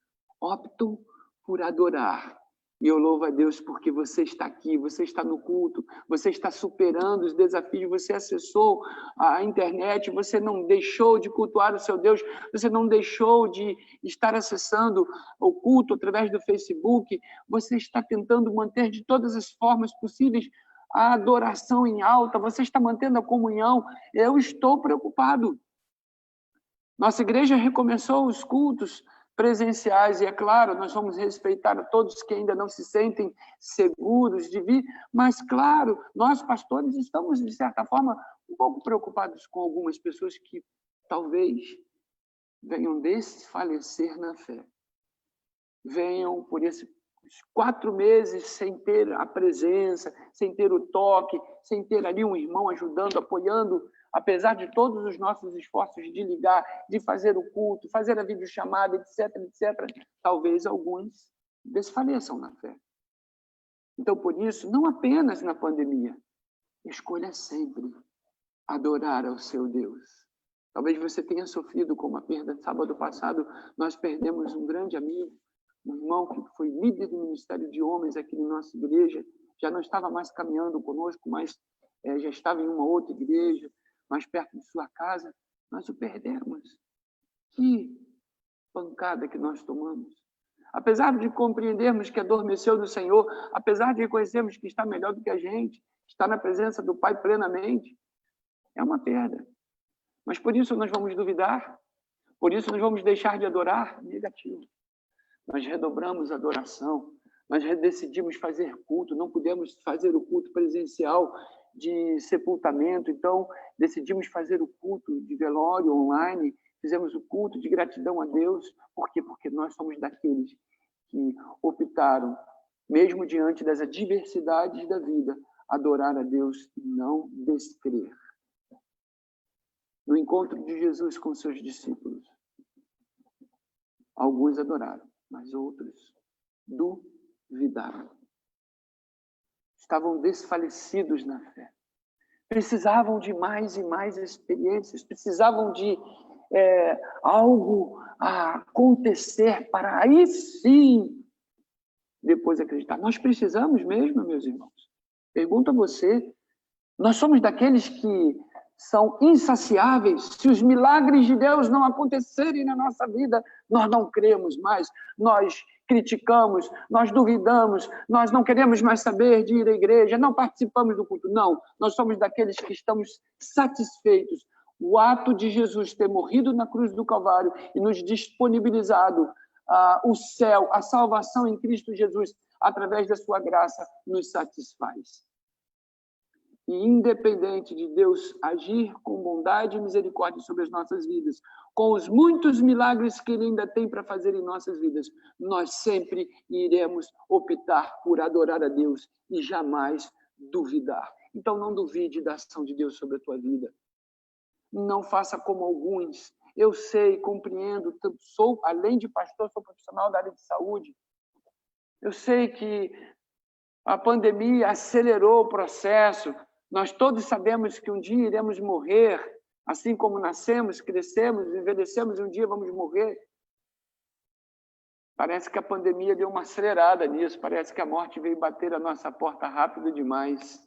optam por adorar. E eu louvo a Deus porque você está aqui, você está no culto, você está superando os desafios, você acessou a internet, você não deixou de cultuar o seu Deus, você não deixou de estar acessando o culto através do Facebook, você está tentando manter de todas as formas possíveis a adoração em alta, você está mantendo a comunhão. Eu estou preocupado. Nossa igreja recomeçou os cultos presenciais, e é claro, nós vamos respeitar a todos que ainda não se sentem seguros de vir, mas claro, nós pastores estamos, de certa forma, um pouco preocupados com algumas pessoas que talvez venham desfalecer na fé. Venham por esses 4 meses sem ter a presença, sem ter o toque, sem ter ali um irmão ajudando, apoiando, apesar de todos os nossos esforços de ligar, de fazer o culto, fazer a videochamada, etc., etc., talvez alguns desfaleçam na fé. Então, por isso, não apenas na pandemia, escolha sempre adorar ao seu Deus. Talvez você tenha sofrido com uma perda. Sábado passado, nós perdemos um grande amigo, um irmão que foi líder do Ministério de Homens aqui na nossa igreja, já não estava mais caminhando conosco, mas já estava em uma outra igreja, mais perto de sua casa, nós o perdemos. Que pancada que nós tomamos. Apesar de compreendermos que adormeceu no Senhor, apesar de reconhecermos que está melhor do que a gente, está na presença do Pai plenamente, é uma perda. Mas por isso nós vamos duvidar, por isso nós vamos deixar de adorar? Negativo. Nós redobramos a adoração, nós decidimos fazer culto, não pudemos fazer o culto presencial de sepultamento, então decidimos fazer o culto de velório online, fizemos o culto de gratidão a Deus. Por quê? Porque nós somos daqueles que optaram, mesmo diante das adversidades da vida, adorar a Deus e não descrer. No encontro de Jesus com seus discípulos, alguns adoraram, mas outros duvidaram. Estavam desfalecidos na fé. Precisavam de mais e mais experiências, precisavam de algo a acontecer para aí sim depois acreditar. Nós precisamos mesmo, meus irmãos? Pergunto a você, nós somos daqueles que são insaciáveis? Se os milagres de Deus não acontecerem na nossa vida, nós não cremos mais, nós criticamos, nós duvidamos, nós não queremos mais saber de ir à igreja, não participamos do culto. Não, nós somos daqueles que estamos satisfeitos. O ato de Jesus ter morrido na cruz do Calvário e nos disponibilizado o céu, a salvação em Cristo Jesus, através da sua graça, nos satisfaz. E independente de Deus agir com bondade e misericórdia sobre as nossas vidas, com os muitos milagres que Ele ainda tem para fazer em nossas vidas, nós sempre iremos optar por adorar a Deus e jamais duvidar. Então não duvide da ação de Deus sobre a tua vida. Não faça como alguns. Eu sei, compreendo, além de pastor, sou profissional da área de saúde. Eu sei que a pandemia acelerou o processo. Nós todos sabemos que um dia iremos morrer, assim como nascemos, crescemos, envelhecemos, um dia vamos morrer. Parece que a pandemia deu uma acelerada nisso, parece que a morte veio bater a nossa porta rápido demais.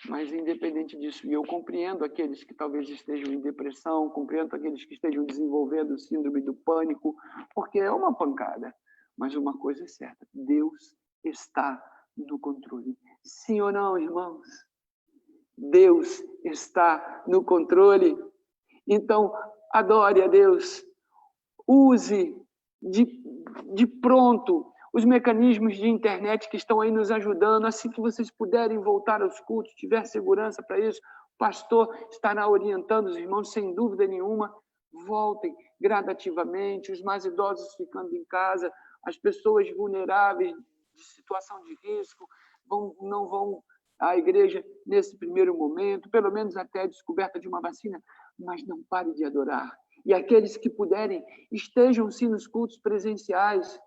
Mas, independente disso, e eu compreendo aqueles que talvez estejam em depressão, compreendo aqueles que estejam desenvolvendo síndrome do pânico, porque é uma pancada. Mas uma coisa é certa, Deus está no controle. Sim ou não, irmãos? Deus está no controle. Então, adore a Deus. Use de pronto os mecanismos de internet que estão aí nos ajudando. Assim que vocês puderem voltar aos cultos, tiver segurança para isso, o pastor estará orientando os irmãos, sem dúvida nenhuma. Voltem gradativamente, os mais idosos ficando em casa, as pessoas vulneráveis, de situação de risco, não vão à igreja nesse primeiro momento, pelo menos até a descoberta de uma vacina, mas não pare de adorar. E aqueles que puderem, estejam sim nos cultos presenciais,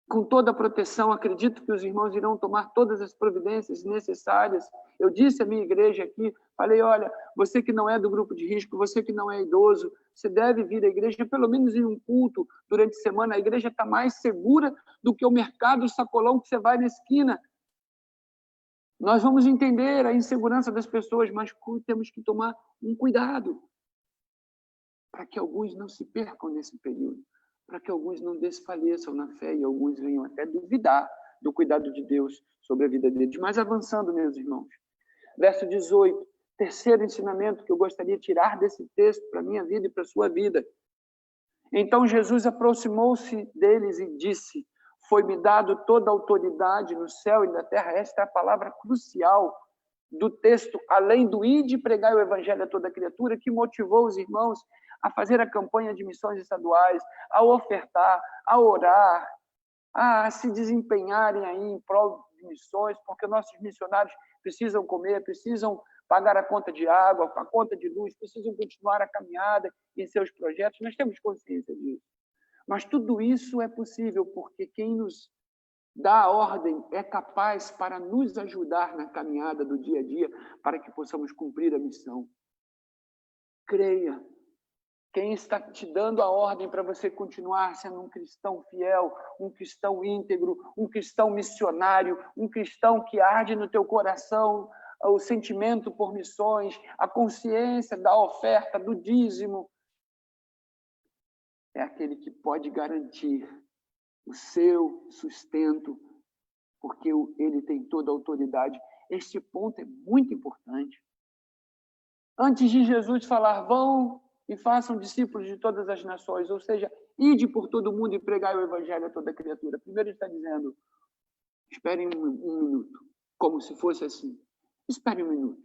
com toda a proteção. Acredito que os irmãos irão tomar todas as providências necessárias. Eu disse à minha igreja aqui, falei, olha, você que não é do grupo de risco, você que não é idoso, você deve vir à igreja, pelo menos em um culto durante a semana. A igreja está mais segura do que o mercado sacolão que você vai na esquina. Nós vamos entender a insegurança das pessoas, mas temos que tomar um cuidado para que alguns não se percam nesse período, para que alguns não desfaleçam na fé e alguns venham até duvidar do cuidado de Deus sobre a vida deles. Mas avançando, meus irmãos, verso 18, terceiro ensinamento que eu gostaria de tirar desse texto para a minha vida e para a sua vida. Então Jesus aproximou-se deles e disse, foi-me dado toda a autoridade no céu e na terra. Esta é a palavra crucial do texto, além do ide pregar o evangelho a toda criatura, que motivou os irmãos a fazer a campanha de missões estaduais, a ofertar, a orar, a se desempenharem aí em prol de missões, porque nossos missionários precisam comer, precisam pagar a conta de água, a conta de luz, precisam continuar a caminhada em seus projetos. Nós temos consciência disso. Mas tudo isso é possível porque quem nos dá a ordem é capaz para nos ajudar na caminhada do dia a dia, para que possamos cumprir a missão. Creia. Quem está te dando a ordem para você continuar sendo um cristão fiel, um cristão íntegro, um cristão missionário, um cristão que arde no teu coração o sentimento por missões, a consciência da oferta, do dízimo, é aquele que pode garantir o seu sustento, porque ele tem toda a autoridade. Este ponto é muito importante. Antes de Jesus falar, vão e façam discípulos de todas as nações, ou seja, ide por todo mundo e pregai o evangelho a toda criatura. Primeiro ele está dizendo, esperem um minuto, como se fosse assim. Esperem um minuto.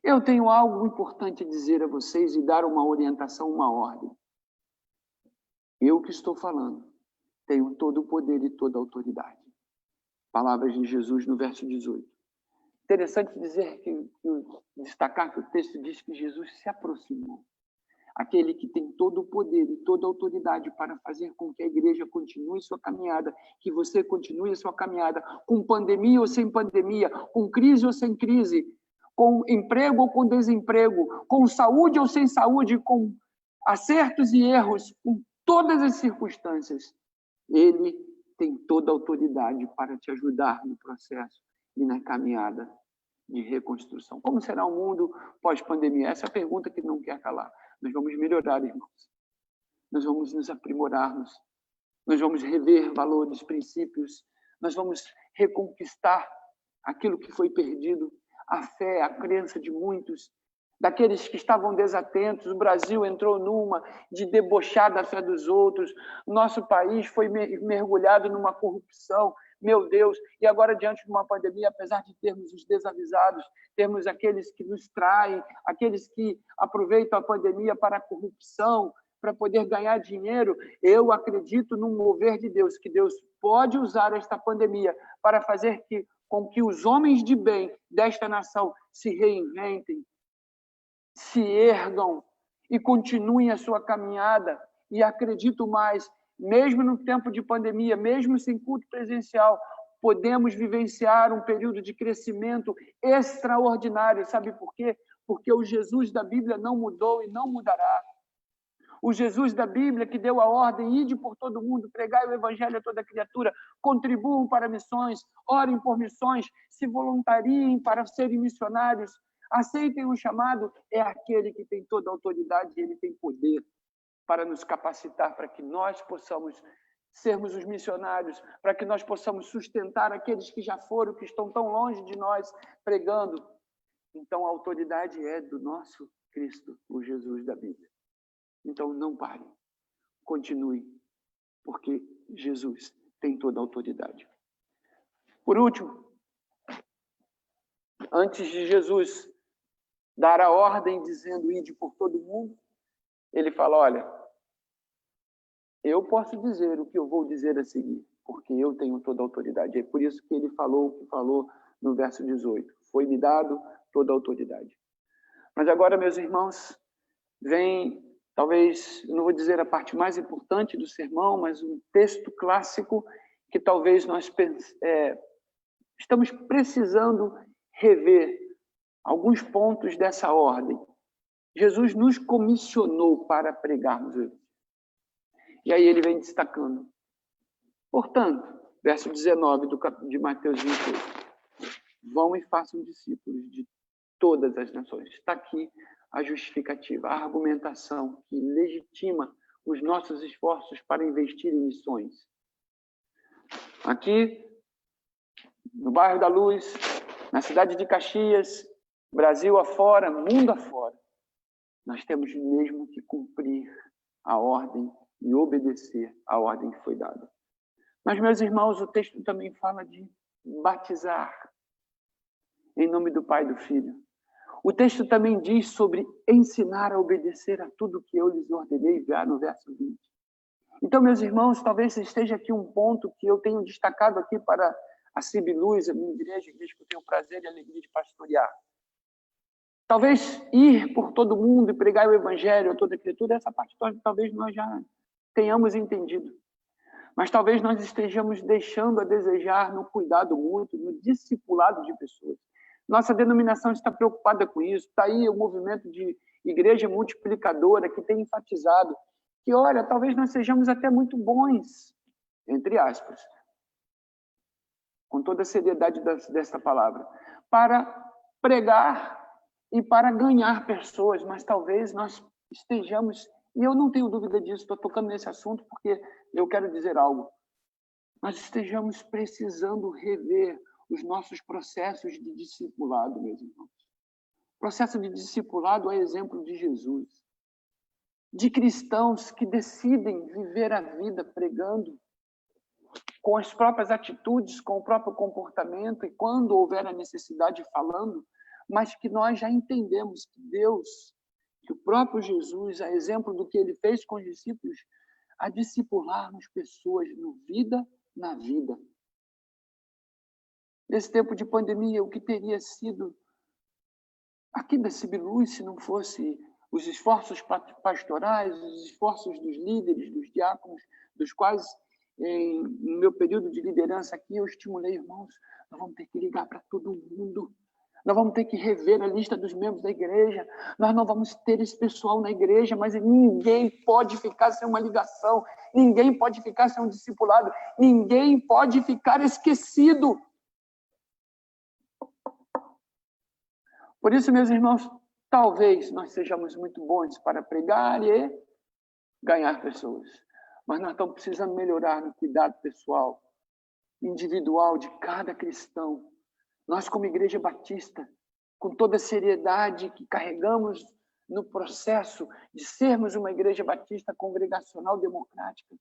Eu tenho algo importante a dizer a vocês e dar uma orientação, uma ordem. Eu que estou falando, tenho todo o poder e toda a autoridade. Palavras de Jesus no verso 18. Interessante dizer destacar que o texto diz que Jesus se aproximou. Aquele que tem todo o poder e toda a autoridade para fazer com que a igreja continue sua caminhada, que você continue a sua caminhada, com pandemia ou sem pandemia, com crise ou sem crise, com emprego ou com desemprego, com saúde ou sem saúde, com acertos e erros, com todas as circunstâncias. Ele tem toda a autoridade para te ajudar no processo e na caminhada de reconstrução. Como será o mundo pós-pandemia? Essa é a pergunta que não quer calar. Nós vamos melhorar, irmãos. Nós vamos nos aprimorarmos. Nós vamos rever valores, princípios. Nós vamos reconquistar aquilo que foi perdido. A fé, a crença de muitos, daqueles que estavam desatentos. O Brasil entrou numa de debochar da fé dos outros. Nosso país foi mergulhado numa corrupção. Meu Deus, e agora diante de uma pandemia, apesar de termos os desavisados, temos aqueles que nos traem, aqueles que aproveitam a pandemia para a corrupção, para poder ganhar dinheiro. Eu acredito num mover de Deus, que Deus pode usar esta pandemia para fazer com que os homens de bem desta nação se reinventem, se ergam e continuem a sua caminhada. E acredito mais, mesmo no tempo de pandemia, mesmo sem culto presencial, podemos vivenciar um período de crescimento extraordinário. Sabe por quê? Porque o Jesus da Bíblia não mudou e não mudará. O Jesus da Bíblia que deu a ordem, ide por todo mundo, pregai o evangelho a toda criatura, contribuam para missões, orem por missões, se voluntariem para serem missionários, aceitem o chamado, é aquele que tem toda a autoridade e ele tem poder para nos capacitar para que nós possamos sermos os missionários, para que nós possamos sustentar aqueles que já foram, que estão tão longe de nós, pregando. Então, a autoridade é do nosso Cristo, o Jesus da Bíblia. Então, não pare, continue, porque Jesus tem toda a autoridade. Por último, antes de Jesus dar a ordem dizendo ide por todo mundo, ele fala, olha, eu posso dizer o que eu vou dizer a seguir, porque eu tenho toda a autoridade. É por isso que ele falou o que falou no verso 18. Foi-me dado toda a autoridade. Mas agora, meus irmãos, vem, talvez, não vou dizer a parte mais importante do sermão, mas um texto clássico que talvez nós estamos precisando rever alguns pontos dessa ordem. Jesus nos comissionou para pregarmos o Evangelho. E aí ele vem destacando. Portanto, verso 19 de Mateus 28. Vão e façam discípulos de todas as nações. Está aqui a justificativa, a argumentação que legitima os nossos esforços para investir em missões. Aqui, no bairro da Luz, na cidade de Caxias, Brasil afora, mundo afora, nós temos mesmo que cumprir a ordem e obedecer a ordem que foi dada. Mas, meus irmãos, o texto também fala de batizar em nome do Pai e do Filho. O texto também diz sobre ensinar a obedecer a tudo que eu lhes ordenei, já no verso 20. Então, meus irmãos, talvez esteja aqui um ponto que eu tenho destacado aqui para a CIB Luz, a minha igreja que eu tenho o prazer e a alegria de pastorear. Talvez ir por todo mundo e pregar o evangelho a toda criatura, essa parte talvez nós já tenhamos entendido. Mas talvez nós estejamos deixando a desejar no cuidado mútuo, no discipulado de pessoas. Nossa denominação está preocupada com isso. Está aí o movimento de igreja multiplicadora que tem enfatizado que, olha, talvez nós sejamos até muito bons, entre aspas, com toda a seriedade desta palavra, para pregar e para ganhar pessoas, mas talvez nós estejamos, e eu não tenho dúvida disso, estou tocando nesse assunto porque eu quero dizer algo, nós estejamos precisando rever os nossos processos de discipulado, meus irmãos. O processo de discipulado é exemplo de Jesus, de cristãos que decidem viver a vida pregando, com as próprias atitudes, com o próprio comportamento, e quando houver a necessidade, falando, mas que nós já entendemos que Deus, que o próprio Jesus, a exemplo do que ele fez com os discípulos, a discipularmos pessoas no vida, na vida. Nesse tempo de pandemia, o que teria sido aqui da CIB Luz, se não fosse os esforços pastorais, os esforços dos líderes, dos diáconos, dos quais, no meu período de liderança aqui, eu estimulei, irmãos, nós vamos ter que ligar para todo mundo. Nós vamos ter que rever a lista dos membros da igreja. Nós não vamos ter esse pessoal na igreja, mas ninguém pode ficar sem uma ligação. Ninguém pode ficar sem um discipulado. Ninguém pode ficar esquecido. Por isso, meus irmãos, talvez nós sejamos muito bons para pregar e ganhar pessoas. Mas nós estamos precisando melhorar no cuidado pessoal, individual de cada cristão. Nós, como Igreja Batista, com toda a seriedade que carregamos no processo de sermos uma Igreja Batista congregacional democrática,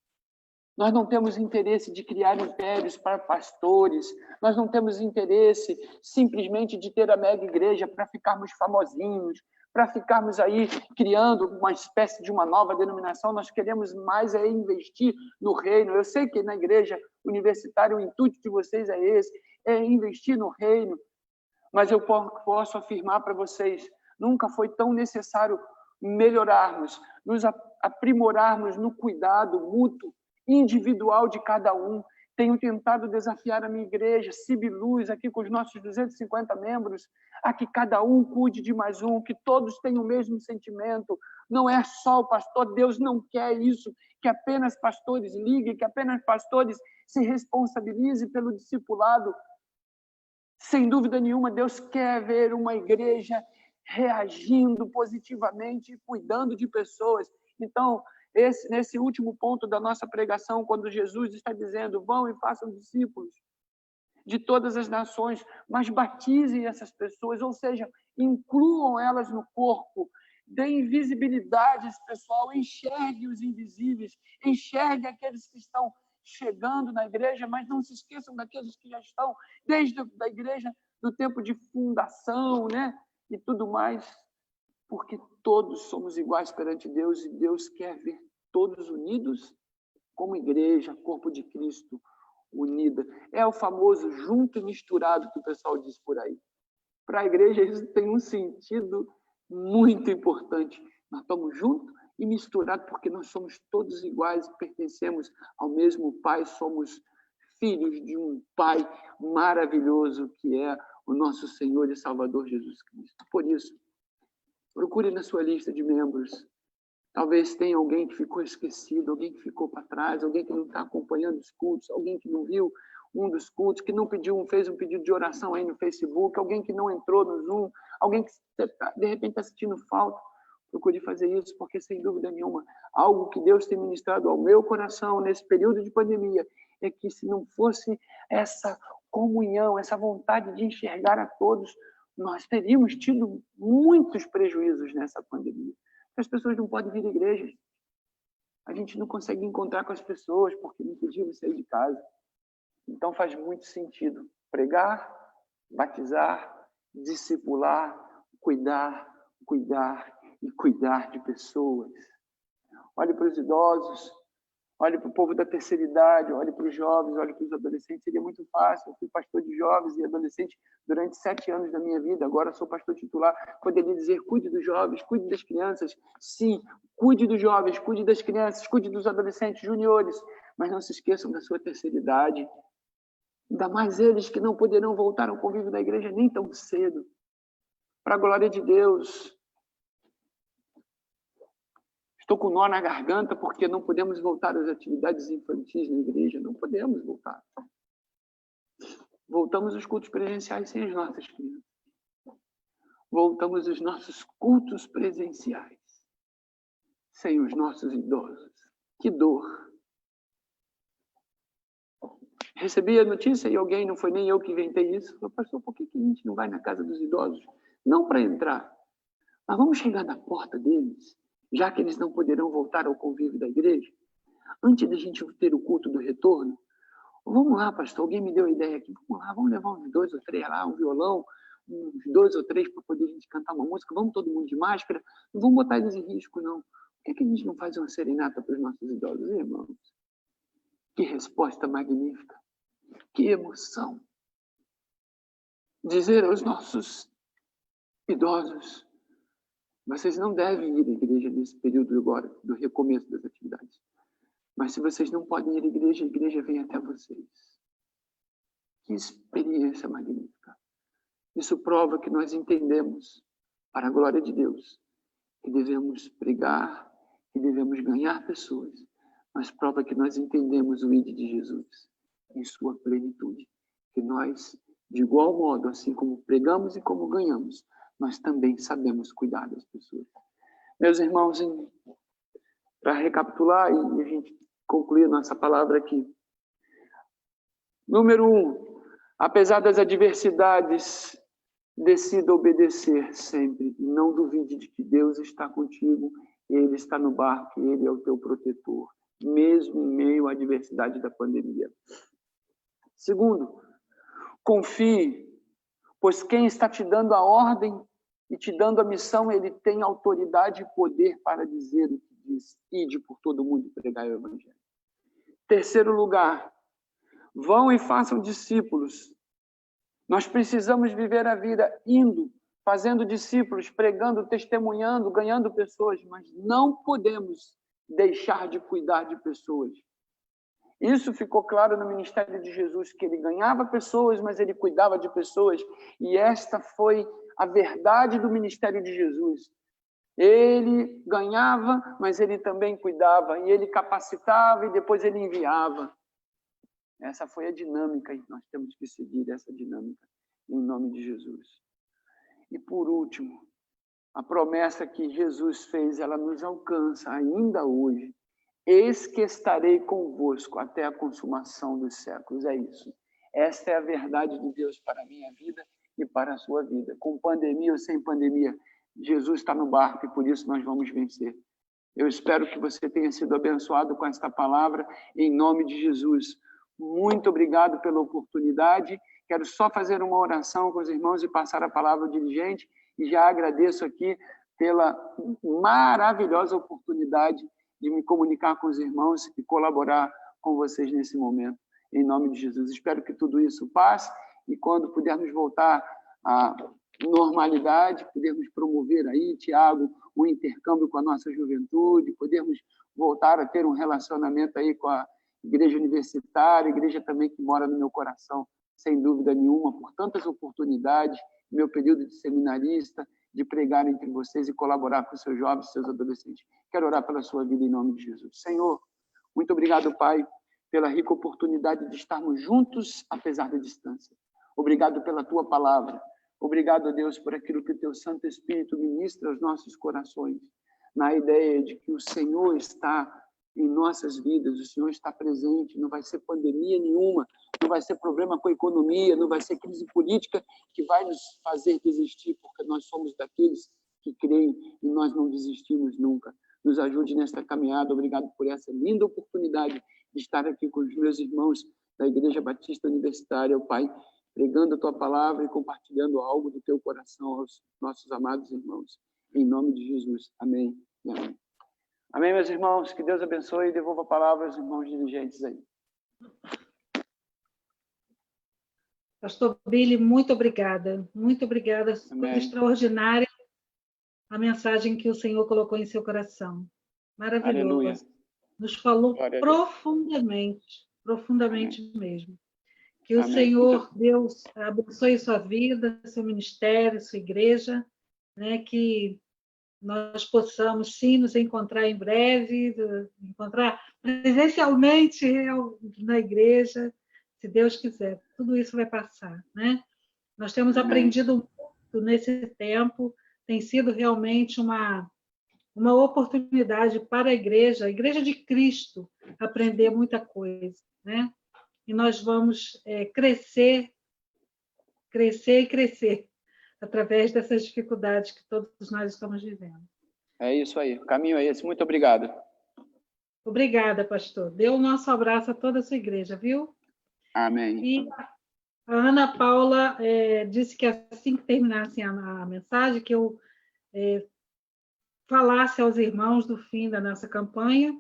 nós não temos interesse de criar impérios para pastores, nós não temos interesse simplesmente de ter a mega igreja para ficarmos famosinhos, para ficarmos aí criando uma espécie de uma nova denominação. Nós queremos mais investir no reino. Eu sei que na igreja universitária o intuito de vocês é esse, é investir no reino, mas eu posso afirmar para vocês, nunca foi tão necessário melhorarmos, nos aprimorarmos no cuidado mútuo individual de cada um. Tenho tentado desafiar a minha igreja, CIB Luz, aqui com os nossos 250 membros, a que cada um cuide de mais um, que todos tenham o mesmo sentimento. Não é só o pastor, Deus não quer isso, que apenas pastores liguem, que apenas pastores se responsabilizem pelo discipulado. Sem dúvida nenhuma, Deus quer ver uma igreja reagindo positivamente e cuidando de pessoas. Então, nesse último ponto da nossa pregação, quando Jesus está dizendo, vão e façam discípulos de todas as nações, mas batizem essas pessoas, ou seja, incluam elas no corpo, deem visibilidade a esse pessoal, enxergue os invisíveis, enxergue aqueles que estão chegando na igreja, mas não se esqueçam daqueles que já estão desde a igreja do tempo de fundação, né? E tudo mais, porque todos somos iguais perante Deus e Deus quer ver todos unidos como igreja, corpo de Cristo, unida. É o famoso junto e misturado que o pessoal diz por aí. Para a igreja isso tem um sentido muito importante. Nós estamos juntos e misturados porque nós somos todos iguais, pertencemos ao mesmo Pai, somos filhos de um Pai maravilhoso que é o nosso Senhor e Salvador Jesus Cristo. Por isso, procure na sua lista de membros. Talvez tenha alguém que ficou esquecido, alguém que ficou para trás, alguém que não está acompanhando os cultos, alguém que não viu um dos cultos, que não fez um pedido de oração aí no Facebook, alguém que não entrou no Zoom, alguém que de repente está sentindo falta. Procure fazer isso, porque sem dúvida nenhuma, algo que Deus tem ministrado ao meu coração nesse período de pandemia é que se não fosse essa comunhão, essa vontade de enxergar a todos, nós teríamos tido muitos prejuízos nessa pandemia. As pessoas não podem vir à igreja. A gente não consegue encontrar com as pessoas porque não podíamos sair de casa. Então faz muito sentido pregar, batizar, discipular, cuidar e cuidar de pessoas. Olhe para os idosos, olhe para o povo da terceira idade, olhe para os jovens, olhe para os adolescentes. Seria muito fácil. Eu fui pastor de jovens e adolescentes durante 7 anos da minha vida. Agora sou pastor titular. Poderia dizer, cuide dos jovens, cuide das crianças. Sim, cuide dos jovens, cuide das crianças, cuide dos adolescentes, juniores. Mas não se esqueçam da sua terceira idade. Ainda mais eles que não poderão voltar ao convívio da igreja nem tão cedo. Para a glória de Deus. Estou com nó na garganta porque não podemos voltar às atividades infantis na igreja. Não podemos voltar. Voltamos aos cultos presenciais sem as nossas crianças. Voltamos aos nossos cultos presenciais sem os nossos idosos. Que dor! Recebi a notícia e alguém, não foi nem eu que inventei isso, falou, pastor, por que a gente não vai na casa dos idosos? Não para entrar, mas vamos chegar na porta deles, já que eles não poderão voltar ao convívio da igreja, antes da gente ter o culto do retorno. Vamos lá, pastor, alguém me deu a ideia aqui, vamos lá, vamos levar uns 2 ou 3 lá, um violão, uns 2 ou 3 para poder a gente cantar uma música, vamos todo mundo de máscara, não vamos botar eles em risco, não. Por que a gente não faz uma serenata para os nossos idosos, irmãos? Que resposta magnífica! Que emoção! Dizer aos nossos idosos, vocês não devem ir à igreja nesse período agora, do recomeço das atividades. Mas se vocês não podem ir à igreja, a igreja vem até vocês. Que experiência magnífica! Isso prova que nós entendemos, para a glória de Deus, que devemos pregar, que devemos ganhar pessoas, mas prova que nós entendemos o ID de Jesus em sua plenitude. Que nós, de igual modo, assim como pregamos e como ganhamos, nós também sabemos cuidar das pessoas. Meus irmãos, para recapitular e a gente concluir nossa palavra aqui. Número 1, apesar das adversidades, decida obedecer sempre. Não duvide de que Deus está contigo, Ele está no barco, Ele é o teu protetor, mesmo em meio à adversidade da pandemia. Segundo, confie, pois quem está te dando a ordem e te dando a missão, ele tem autoridade e poder para dizer o que diz. Ide por todo mundo e pregai o evangelho. Terceiro lugar, vão e façam discípulos. Nós precisamos viver a vida indo, fazendo discípulos, pregando, testemunhando, ganhando pessoas, mas não podemos deixar de cuidar de pessoas. Isso ficou claro no ministério de Jesus, que ele ganhava pessoas, mas ele cuidava de pessoas. E esta foi a verdade do ministério de Jesus. Ele ganhava, mas ele também cuidava. E ele capacitava e depois ele enviava. Essa foi a dinâmica e nós temos que seguir essa dinâmica em nome de Jesus. E por último, a promessa que Jesus fez, ela nos alcança ainda hoje. Eis que estarei convosco até a consumação dos séculos. É isso. Esta é a verdade de Deus para a minha vida e para a sua vida. Com pandemia ou sem pandemia, Jesus está no barco e por isso nós vamos vencer. Eu espero que você tenha sido abençoado com esta palavra, em nome de Jesus. Muito obrigado pela oportunidade. Quero só fazer uma oração com os irmãos e passar a palavra ao dirigente. E já agradeço aqui pela maravilhosa oportunidade de me comunicar com os irmãos e colaborar com vocês nesse momento, em nome de Jesus. Espero que tudo isso passe e quando pudermos voltar à normalidade, podermos promover aí, Tiago, um intercâmbio com a nossa juventude, podermos voltar a ter um relacionamento aí com a igreja universitária, igreja também que mora no meu coração, sem dúvida nenhuma, por tantas oportunidades, meu período de seminarista, de pregar entre vocês e colaborar com os seus jovens, seus adolescentes. Quero orar pela sua vida em nome de Jesus. Senhor, muito obrigado, Pai, pela rica oportunidade de estarmos juntos, apesar da distância. Obrigado pela tua palavra. Obrigado, Deus, por aquilo que o teu Santo Espírito ministra aos nossos corações, na ideia de que o Senhor está em nossas vidas, o Senhor está presente, não vai ser pandemia nenhuma, não vai ser problema com a economia, não vai ser crise política que vai nos fazer desistir, porque nós somos daqueles que creem e nós não desistimos nunca. Nos ajude nesta caminhada. Obrigado por essa linda oportunidade de estar aqui com os meus irmãos da Igreja Batista Universitária, Pai, pregando a tua palavra e compartilhando algo do teu coração aos nossos amados irmãos. Em nome de Jesus. Amém e amém. Amém, meus irmãos? Que Deus abençoe e devolva a palavra aos irmãos dirigentes aí. Pastor Billy, muito obrigada. Muito obrigada. Foi extraordinária a mensagem que o Senhor colocou em seu coração. Maravilhoso. Aleluia. Nos falou profundamente, profundamente mesmo. Que o Senhor, Deus, abençoe sua vida, seu ministério, sua igreja, né? Que nós possamos, sim, nos encontrar em breve, encontrar presencialmente na igreja, se Deus quiser. Tudo isso vai passar, né? Nós temos aprendido muito nesse tempo, tem sido realmente uma oportunidade para a igreja de Cristo, aprender muita coisa, né? E nós vamos crescer e crescer através dessas dificuldades que todos nós estamos vivendo. É isso aí, o caminho é esse. Muito obrigado. Obrigada, pastor. Dê o nosso abraço a toda a sua igreja, viu? Amém. E a Ana Paula disse que assim que terminasse a mensagem, que eu falasse aos irmãos do fim da nossa campanha.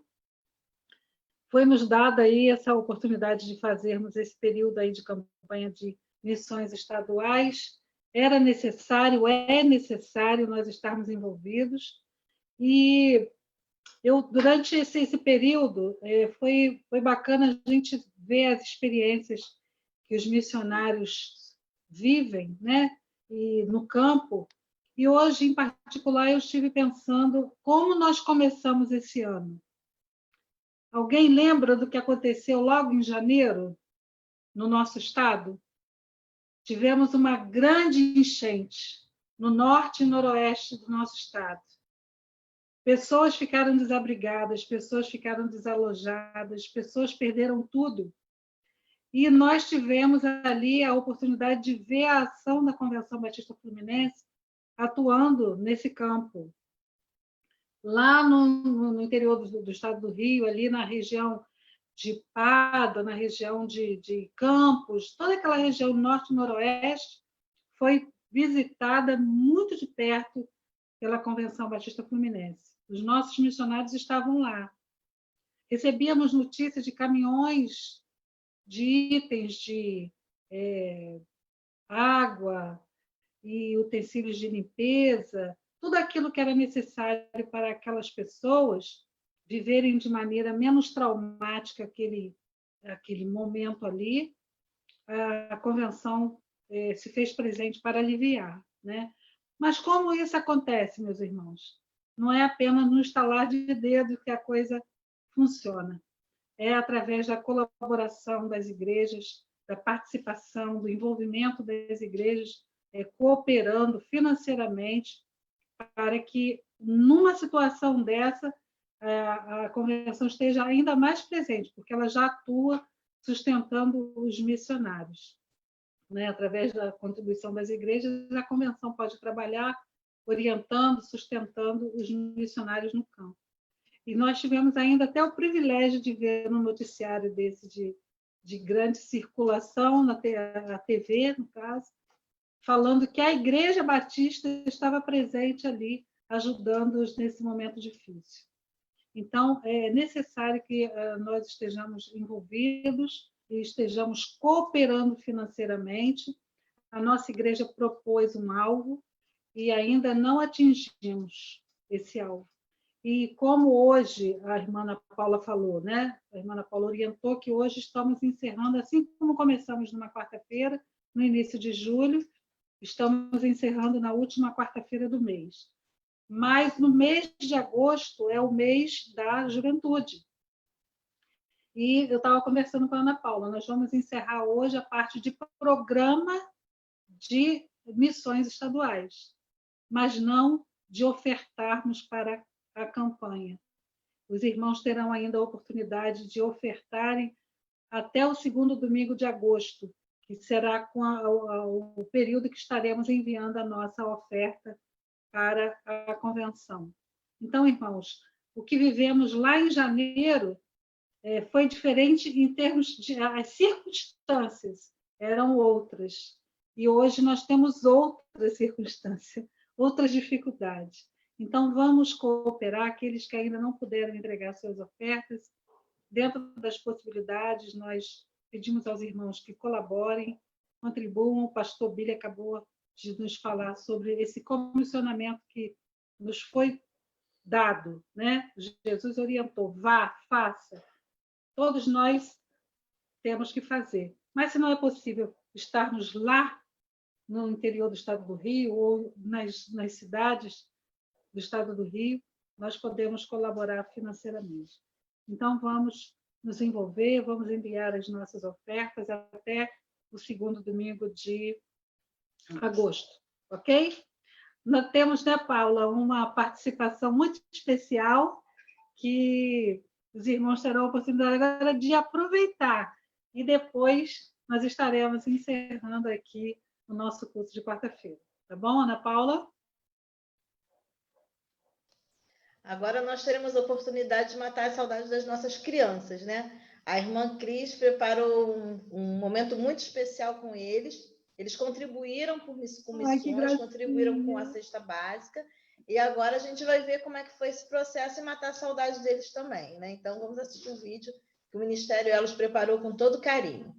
Foi-nos dada aí essa oportunidade de fazermos esse período aí de campanha de missões estaduais. Era necessário, é necessário nós estarmos envolvidos. E eu, durante esse período, foi bacana a gente ver as experiências que os missionários vivem, né? E no campo. E hoje, em particular, eu estive pensando como nós começamos esse ano. Alguém lembra do que aconteceu logo em janeiro, no nosso estado? Tivemos uma grande enchente no norte e noroeste do nosso estado. Pessoas ficaram desabrigadas, pessoas ficaram desalojadas, pessoas perderam tudo. E nós tivemos ali a oportunidade de ver a ação da Convenção Batista Fluminense atuando nesse campo. Lá no interior do estado do Rio, ali na região de Pádua, na região de Campos, toda aquela região norte e noroeste foi visitada muito de perto pela Convenção Batista Fluminense. Os nossos missionários estavam lá. Recebíamos notícias de caminhões de itens de água e utensílios de limpeza, tudo aquilo que era necessário para aquelas pessoas viverem de maneira menos traumática aquele momento ali, a convenção se fez presente para aliviar, né? Mas como isso acontece, meus irmãos? Não é apenas no estalar de dedo que a coisa funciona. É através da colaboração das igrejas, da participação, do envolvimento das igrejas, cooperando financeiramente para que, numa situação dessa, a convenção esteja ainda mais presente, porque ela já atua sustentando os missionários, né? Através da contribuição das igrejas, a convenção pode trabalhar orientando, sustentando os missionários no campo. E nós tivemos ainda até o privilégio de ver um noticiário desse de grande circulação na TV, no caso, falando que a Igreja Batista estava presente ali, ajudando-os nesse momento difícil. Então, é necessário que nós estejamos envolvidos e estejamos cooperando financeiramente. A nossa igreja propôs um alvo e ainda não atingimos esse alvo. E como hoje a irmã Ana Paula falou, né? A irmã Ana Paula orientou que hoje estamos encerrando, assim como começamos numa quarta-feira, no início de julho, estamos encerrando na última quarta-feira do mês. Mas no mês de agosto é o mês da juventude. E eu estava conversando com a Ana Paula, nós vamos encerrar hoje a parte de programa de missões estaduais, mas não de ofertarmos para a campanha. Os irmãos terão ainda a oportunidade de ofertarem até o segundo domingo de agosto, que será com o período que estaremos enviando a nossa oferta para a convenção. Então, irmãos, o que vivemos lá em janeiro foi diferente em termos de... As circunstâncias eram outras. E hoje nós temos outras circunstâncias, outras dificuldades. Então, vamos cooperar, aqueles que ainda não puderam entregar suas ofertas, dentro das possibilidades, nós pedimos aos irmãos que colaborem, contribuam. O pastor Billy acabou de nos falar sobre esse comissionamento que nos foi dado, né? Jesus orientou, vá, faça. Todos nós temos que fazer. Mas se não é possível estarmos lá no interior do estado do Rio ou nas cidades do estado do Rio, nós podemos colaborar financeiramente. Então, vamos nos envolver, vamos enviar as nossas ofertas até o segundo domingo de agosto, ok? Nós temos, né, Paula, uma participação muito especial que os irmãos terão a oportunidade agora de aproveitar e depois nós estaremos encerrando aqui o nosso curso de quarta-feira. Tá bom, Ana Paula? Agora nós teremos a oportunidade de matar a saudade das nossas crianças, né? A irmã Cris preparou um momento muito especial com eles. Eles contribuíram com missões, contribuíram com a cesta básica, e agora a gente vai ver como é que foi esse processo e matar a saudade deles também, né? Então, vamos assistir um vídeo que o Ministério Elos preparou com todo carinho.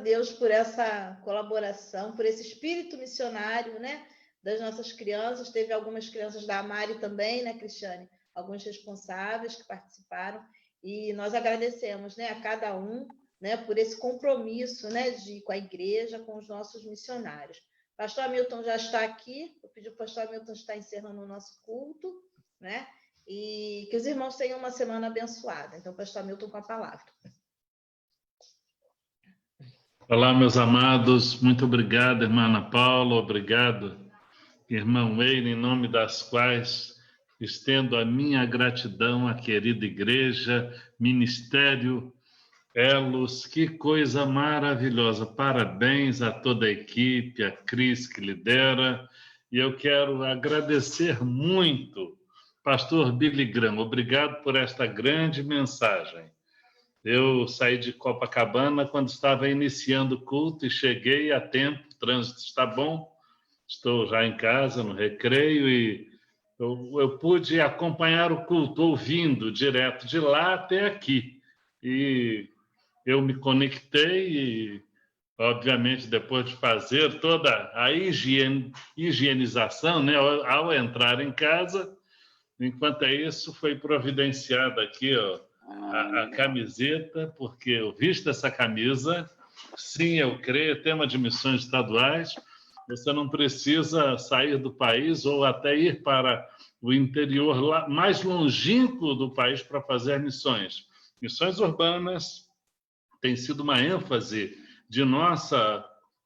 Deus por essa colaboração, por esse espírito missionário, né, das nossas crianças. Teve algumas crianças da Amari também, né, Cristiane? Alguns responsáveis que participaram. E nós agradecemos, né, a cada um, né, por esse compromisso, né, com a igreja, com os nossos missionários. Pastor Hamilton já está aqui. Eu pedi para o pastor Hamilton estar encerrando o nosso culto, né? E que os irmãos tenham uma semana abençoada. Então, pastor Hamilton com a palavra. Olá, meus amados. Muito obrigado, irmã Ana Paula. Obrigado, irmão Eire, em nome das quais estendo a minha gratidão à querida igreja, ministério Elos. Que coisa maravilhosa. Parabéns a toda a equipe, a Cris que lidera. E eu quero agradecer muito, pastor Billy Graham. Obrigado por esta grande mensagem. Eu saí de Copacabana quando estava iniciando o culto e cheguei a tempo, o trânsito está bom, estou já em casa, no recreio, e eu pude acompanhar o culto ouvindo direto de lá até aqui. E eu me conectei e, obviamente, depois de fazer toda a higienização, né, ao entrar em casa, enquanto isso, foi providenciada aqui, ó, a camiseta, porque eu visto essa camisa. Sim, eu creio, tema de missões estaduais. Você não precisa sair do país ou até ir para o interior mais longínquo do país para fazer missões. Missões urbanas tem sido uma ênfase de nossa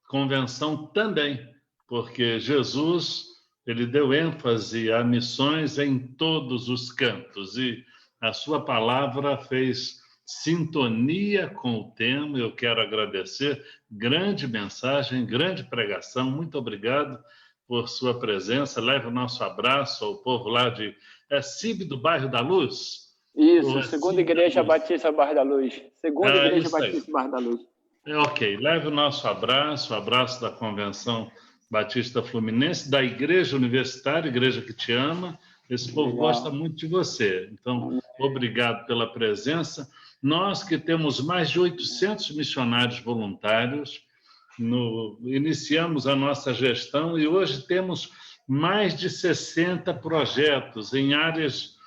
convenção também, porque Jesus, ele deu ênfase a missões em todos os cantos, e a sua palavra fez sintonia com o tema. Eu quero agradecer. Grande mensagem, grande pregação. Muito obrigado por sua presença. Leve o nosso abraço ao povo lá de CIB do Bairro da Luz. Isso, Segunda Igreja Batista Bairro da Luz. Segunda Igreja Batista Bairro da Luz. Ok, leve o nosso abraço, o abraço da Convenção Batista Fluminense, da Igreja Universitária, Igreja que te ama. Esse povo gosta muito de você. Então, obrigado pela presença. Nós que temos mais de 800 missionários voluntários, iniciamos a nossa gestão e hoje temos mais de 60 projetos em áreas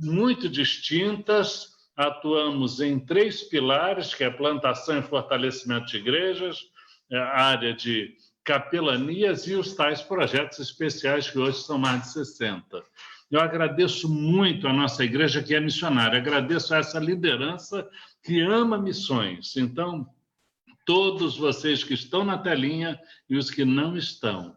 muito distintas. Atuamos em 3 pilares, que é a plantação e fortalecimento de igrejas, a área de capelanias e os tais projetos especiais, que hoje são mais de 60. Eu agradeço muito a nossa igreja, que é missionária, agradeço a essa liderança que ama missões. Então, todos vocês que estão na telinha e os que não estão,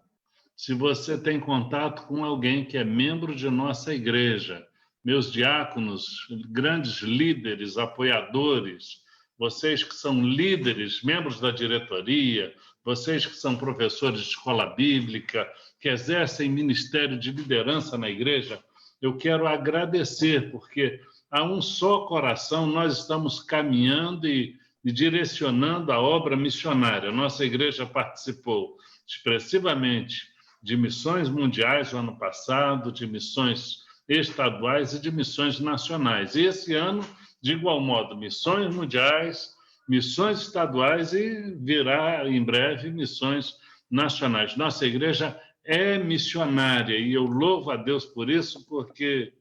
se você tem contato com alguém que é membro de nossa igreja, meus diáconos, grandes líderes, apoiadores, vocês que são líderes, membros da diretoria, vocês que são professores de escola bíblica, que exercem ministério de liderança na igreja, eu quero agradecer, porque a um só coração nós estamos caminhando e direcionando a obra missionária. Nossa igreja participou expressivamente de missões mundiais no ano passado, de missões estaduais e de missões nacionais. E esse ano, de igual modo, missões mundiais, missões estaduais e virá em breve missões nacionais. Nossa igreja é missionária e eu louvo a Deus por isso, porque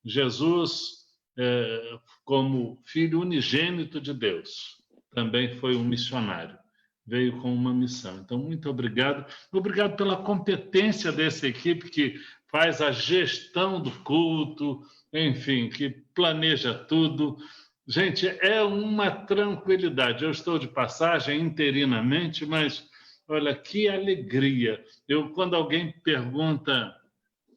Jesus, como Filho unigênito de Deus, também foi um missionário, veio com uma missão. Então, muito obrigado. Obrigado pela competência dessa equipe que faz a gestão do culto, enfim, que planeja tudo. Gente, é uma tranquilidade. Eu estou de passagem interinamente, mas olha que alegria. Quando alguém pergunta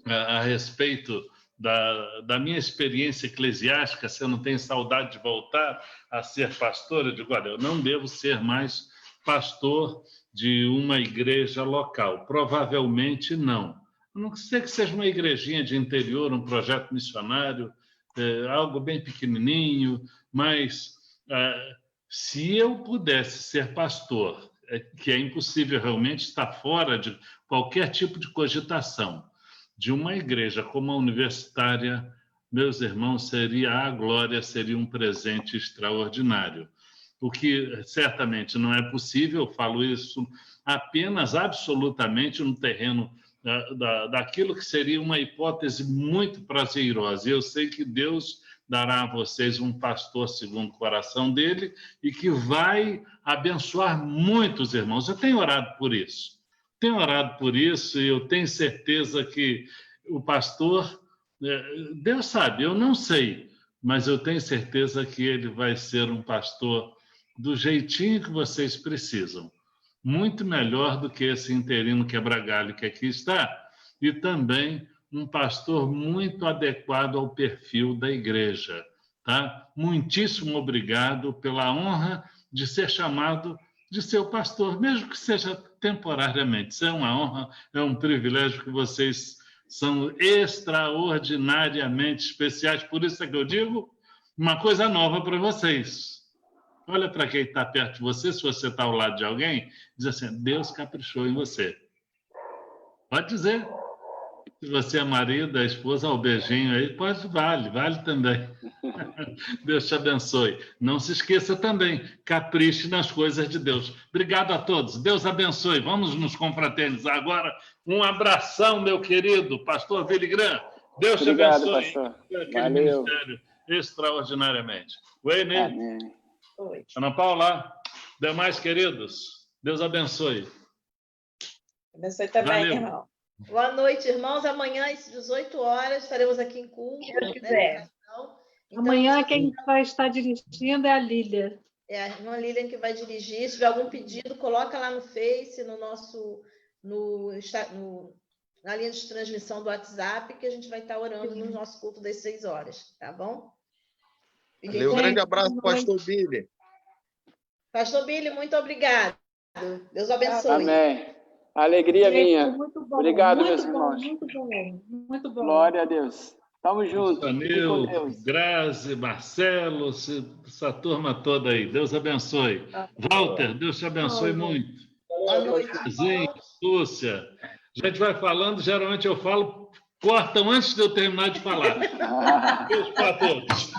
a respeito da minha experiência eclesiástica, se eu não tenho saudade de voltar a ser pastor, eu digo, olha, eu não devo ser mais pastor de uma igreja local. Provavelmente não. A não ser que seja uma igrejinha de interior, um projeto missionário, algo bem pequenininho, mas se eu pudesse ser pastor, que é impossível realmente, está fora de qualquer tipo de cogitação, de uma igreja como a universitária, meus irmãos, seria a glória, seria um presente extraordinário. o que certamente não é possível. Eu falo isso apenas absolutamente no terreno daquilo que seria uma hipótese muito prazerosa. Eu sei que Deus dará a vocês um pastor segundo o coração dele e que vai abençoar muitos irmãos. Eu tenho orado por isso. Tenho orado por isso e eu tenho certeza que o pastor, Deus sabe, eu não sei, mas eu tenho certeza que ele vai ser um pastor do jeitinho que vocês precisam. Muito melhor do que esse interino quebra-galho que aqui está, e também um pastor muito adequado ao perfil da igreja. Tá? Muitíssimo obrigado pela honra de ser chamado de seu pastor, mesmo que seja temporariamente. Isso é uma honra, é um privilégio que vocês são extraordinariamente especiais. Por isso é que eu digo uma coisa nova para vocês. Olha para quem está perto de você, se você está ao lado de alguém, diz assim, Deus caprichou em você. Pode dizer. Se você é marido, a esposa, o beijinho aí, vale também. Deus te abençoe. Não se esqueça também, capriche nas coisas de Deus. Obrigado a todos. Deus abençoe. Vamos nos confraternizar agora. Um abração, meu querido pastor Billy Graham. Deus te abençoe. Pastor. Aquele ministério extraordinariamente. Wayne, Amém. Ana Paula, demais queridos, Deus abençoe. Abençoe também, Valeu. irmão. Boa noite, irmãos. Amanhã, às 18 horas, estaremos aqui em culto. Se Deus quiser. Então, Amanhã quem vai estar dirigindo é a Lília. É a irmã Lilian que vai dirigir. Se tiver algum pedido, coloca lá no Face, na linha de transmissão do WhatsApp, que a gente vai estar orando no nosso culto das 6 horas, tá bom? Valeu, um grande abraço, pastor Billy. Pastor Billy, muito obrigado. Deus abençoe. Amém. Alegria minha. Muito bom, Obrigado, muito meus bom, irmãos. Muito bom, muito bom. Glória a Deus. Tamo junto. Fique com Anil, Deus. Grazi, Marcelo, essa turma toda aí. Deus abençoe. Walter, Deus te abençoe muito. Boa noite. Zinho, Lúcia. A gente vai falando, geralmente eu falo, cortam antes de eu terminar de falar. Deus para todos.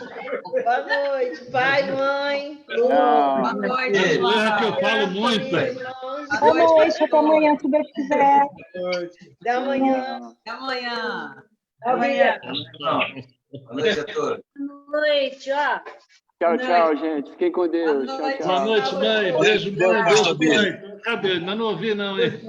Boa noite, pai, mãe. Tchau. Boa noite, É irmão. que eu falo muito. Família, irmãos. Boa noite, até amanhã, se Deus quiser. Até amanhã. Até amanhã. Amanhã. Boa noite a todos. Boa noite, ó. Tchau, tchau, gente. Fiquem com Deus. Boa Tchau, noite. tchau. Boa noite, mãe. Beijo bom. Beijo bom. Cadê? Ainda não ouvi, não, hein?